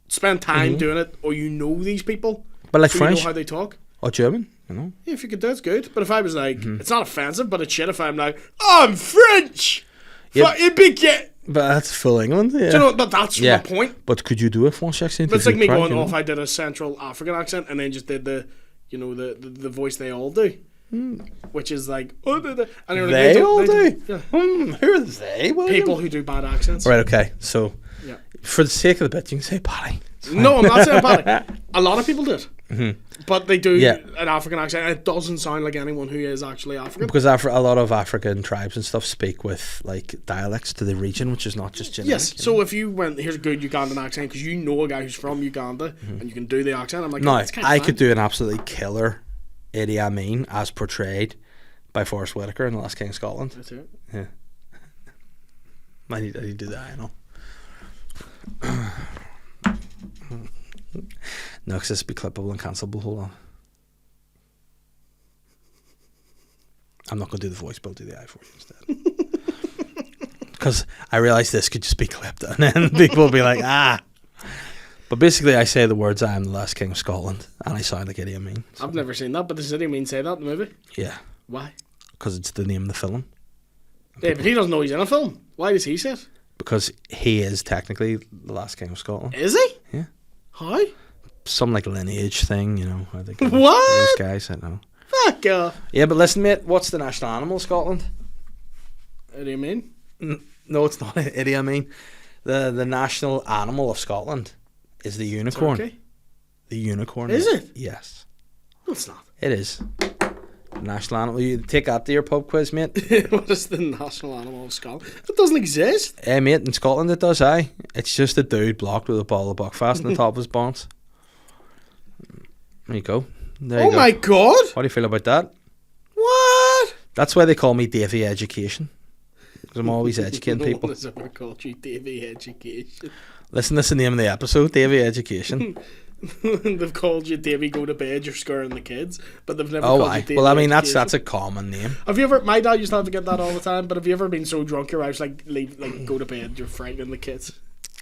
Speaker 3: spent time doing it or you know these people.
Speaker 1: But like
Speaker 3: so
Speaker 1: French
Speaker 3: you know how they talk.
Speaker 1: or German, you know.
Speaker 3: Yeah, if you could do it, it's good. But if I was like, it's not offensive, but it's shit if I'm like, I'm French.
Speaker 1: Yeah.
Speaker 3: Fucking big get.
Speaker 1: But that's full England, yeah.
Speaker 3: Do you know? But that's my point.
Speaker 1: But could you do a French accent?
Speaker 3: But it's
Speaker 1: if
Speaker 3: like
Speaker 1: you
Speaker 3: me
Speaker 1: tried,
Speaker 3: going,
Speaker 1: you know?
Speaker 3: if I did a Central African accent and then just did the voice they all do, which is like, and you're like,
Speaker 1: They all do?
Speaker 3: Yeah.
Speaker 1: Who are they, William?
Speaker 3: People who do bad accents.
Speaker 1: Right, okay. So,
Speaker 3: Yeah.
Speaker 1: for the sake of the bit, you can say Paddy.
Speaker 3: No, I'm not saying bad. A lot of people do it.
Speaker 1: Mm-hmm.
Speaker 3: But they do
Speaker 1: Yeah.
Speaker 3: an African accent, and it doesn't sound like anyone who is actually African.
Speaker 1: Because a lot of African tribes and stuff speak with like dialects to the region, which is not just generic.
Speaker 3: Yes, so if you went, here's a good Ugandan accent, because you know a guy who's from Uganda, and you can do the accent, I'm like,
Speaker 1: Now,
Speaker 3: it's kind of
Speaker 1: I
Speaker 3: fine.
Speaker 1: could do an absolutely killer Idi Amin as portrayed by Forrest Whitaker in The Last King of Scotland.
Speaker 3: That's it.
Speaker 1: Yeah. I need to do that, I know. No, because this would be clippable and cancelable. Hold on. I'm not going to do the voice, but I'll do the eye for you instead. Because I realise this could just be clipped and then people will be like, ah. But basically, I say the words, I am the last king of Scotland, and I sound like Idi Amin. So,
Speaker 3: I've never seen that, but does Idi Amin say that in the movie?
Speaker 1: yeah,
Speaker 3: Why?
Speaker 1: because it's the name of the film.
Speaker 3: Yeah, but he doesn't know he's in a film. Why does he say it?
Speaker 1: Because he is technically the last king of Scotland.
Speaker 3: Is he?
Speaker 1: Yeah.
Speaker 3: How?
Speaker 1: Some like lineage thing, you know. I think those
Speaker 3: What?
Speaker 1: guys, I don't know.
Speaker 3: Fuck off.
Speaker 1: Yeah, but listen, mate, what's the national animal of Scotland?
Speaker 3: Idi Amin?
Speaker 1: No, it's not Idi Amin. The national animal of Scotland is the unicorn.
Speaker 3: Turkey?
Speaker 1: The unicorn.
Speaker 3: Is it?
Speaker 1: Yes.
Speaker 3: No, it's not.
Speaker 1: It is. National animal. You take that to your pub quiz, mate.
Speaker 3: What is the national animal of Scotland? It doesn't exist.
Speaker 1: Mate, in Scotland it does, aye. It's just a dude blocked with a bottle of Buckfast on the top of his bonds. There you go. There you
Speaker 3: Oh
Speaker 1: go.
Speaker 3: my god!
Speaker 1: How do you feel about that?
Speaker 3: What?
Speaker 1: That's why they call me Davy Education. Because I'm always educating
Speaker 3: No
Speaker 1: people.
Speaker 3: one has ever called you Davy Education.
Speaker 1: Listen, that's the name of the episode, Davy Education.
Speaker 3: They've called you Davy Go to Bed, you're scaring the kids, but they've never
Speaker 1: Oh,
Speaker 3: called
Speaker 1: aye.
Speaker 3: you Davy
Speaker 1: Well, I mean, that's
Speaker 3: Education.
Speaker 1: a common name.
Speaker 3: Have you ever? My dad used to have to get that all the time. But have you ever been so drunk your wife's like, leave, like, go to bed? You're frightening the kids.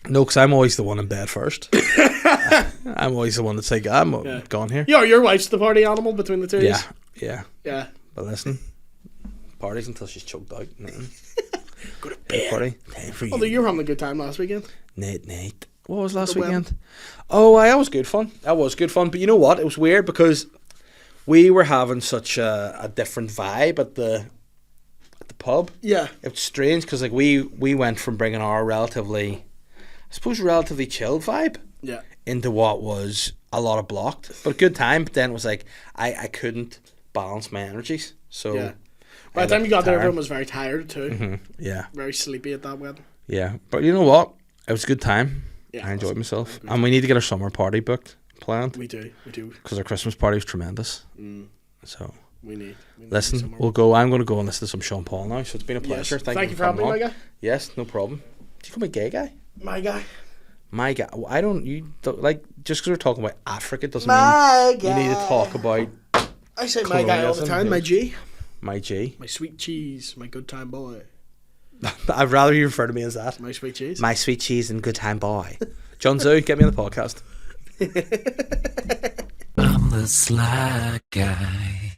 Speaker 1: No, because I'm always the one in bed first. I'm always the one that's like, I'm gone here.
Speaker 3: Yeah, your wife's the party animal between the two.
Speaker 1: Yeah, yeah.
Speaker 3: Yeah.
Speaker 1: But listen, parties until she's choked out.
Speaker 3: Go to bed.
Speaker 1: Party. Time for
Speaker 3: Although
Speaker 1: you.
Speaker 3: you were having a good time last weekend.
Speaker 1: Nate. What was last
Speaker 3: The wedding.
Speaker 1: weekend? Oh, that was good fun. That was good fun. But you know what? It was weird because we were having such a different vibe at the pub.
Speaker 3: Yeah.
Speaker 1: It was strange because like we went from bringing our relatively chilled vibe
Speaker 3: Yeah.
Speaker 1: into what was a lot of blocked, but a good time. But then it was like I couldn't balance my energies. So
Speaker 3: Yeah. By the time you got there, everyone was very tired too.
Speaker 1: yeah,
Speaker 3: Very sleepy at that wedding.
Speaker 1: yeah. But you know what? It was a good time.
Speaker 3: Yeah,
Speaker 1: I enjoyed
Speaker 3: it was
Speaker 1: myself,
Speaker 3: good.
Speaker 1: and we need to get our summer party planned
Speaker 3: We do.
Speaker 1: because our Christmas party was tremendous. So
Speaker 3: We need
Speaker 1: listen,
Speaker 3: somewhere.
Speaker 1: we'll go. I'm going to go and listen to some Sean Paul now. So it's been a
Speaker 3: Yes.
Speaker 1: pleasure.
Speaker 3: Thank you for having me,
Speaker 1: coming
Speaker 3: my
Speaker 1: on.
Speaker 3: guy.
Speaker 1: Yes, no problem. Do you call me gay guy?
Speaker 3: My guy.
Speaker 1: My guy. I don't. You don't, like just because we're talking about Africa doesn't
Speaker 3: My
Speaker 1: mean you need to talk about
Speaker 3: I say my guy all the
Speaker 1: colonialism,
Speaker 3: time.
Speaker 1: yeah.
Speaker 3: My G.
Speaker 1: my G.
Speaker 3: My sweet cheese. My good time boy.
Speaker 1: I'd rather you refer to me as that.
Speaker 3: My sweet cheese.
Speaker 1: My sweet cheese and good time boy. John Zoo, get me on the podcast.
Speaker 2: I'm the sly guy.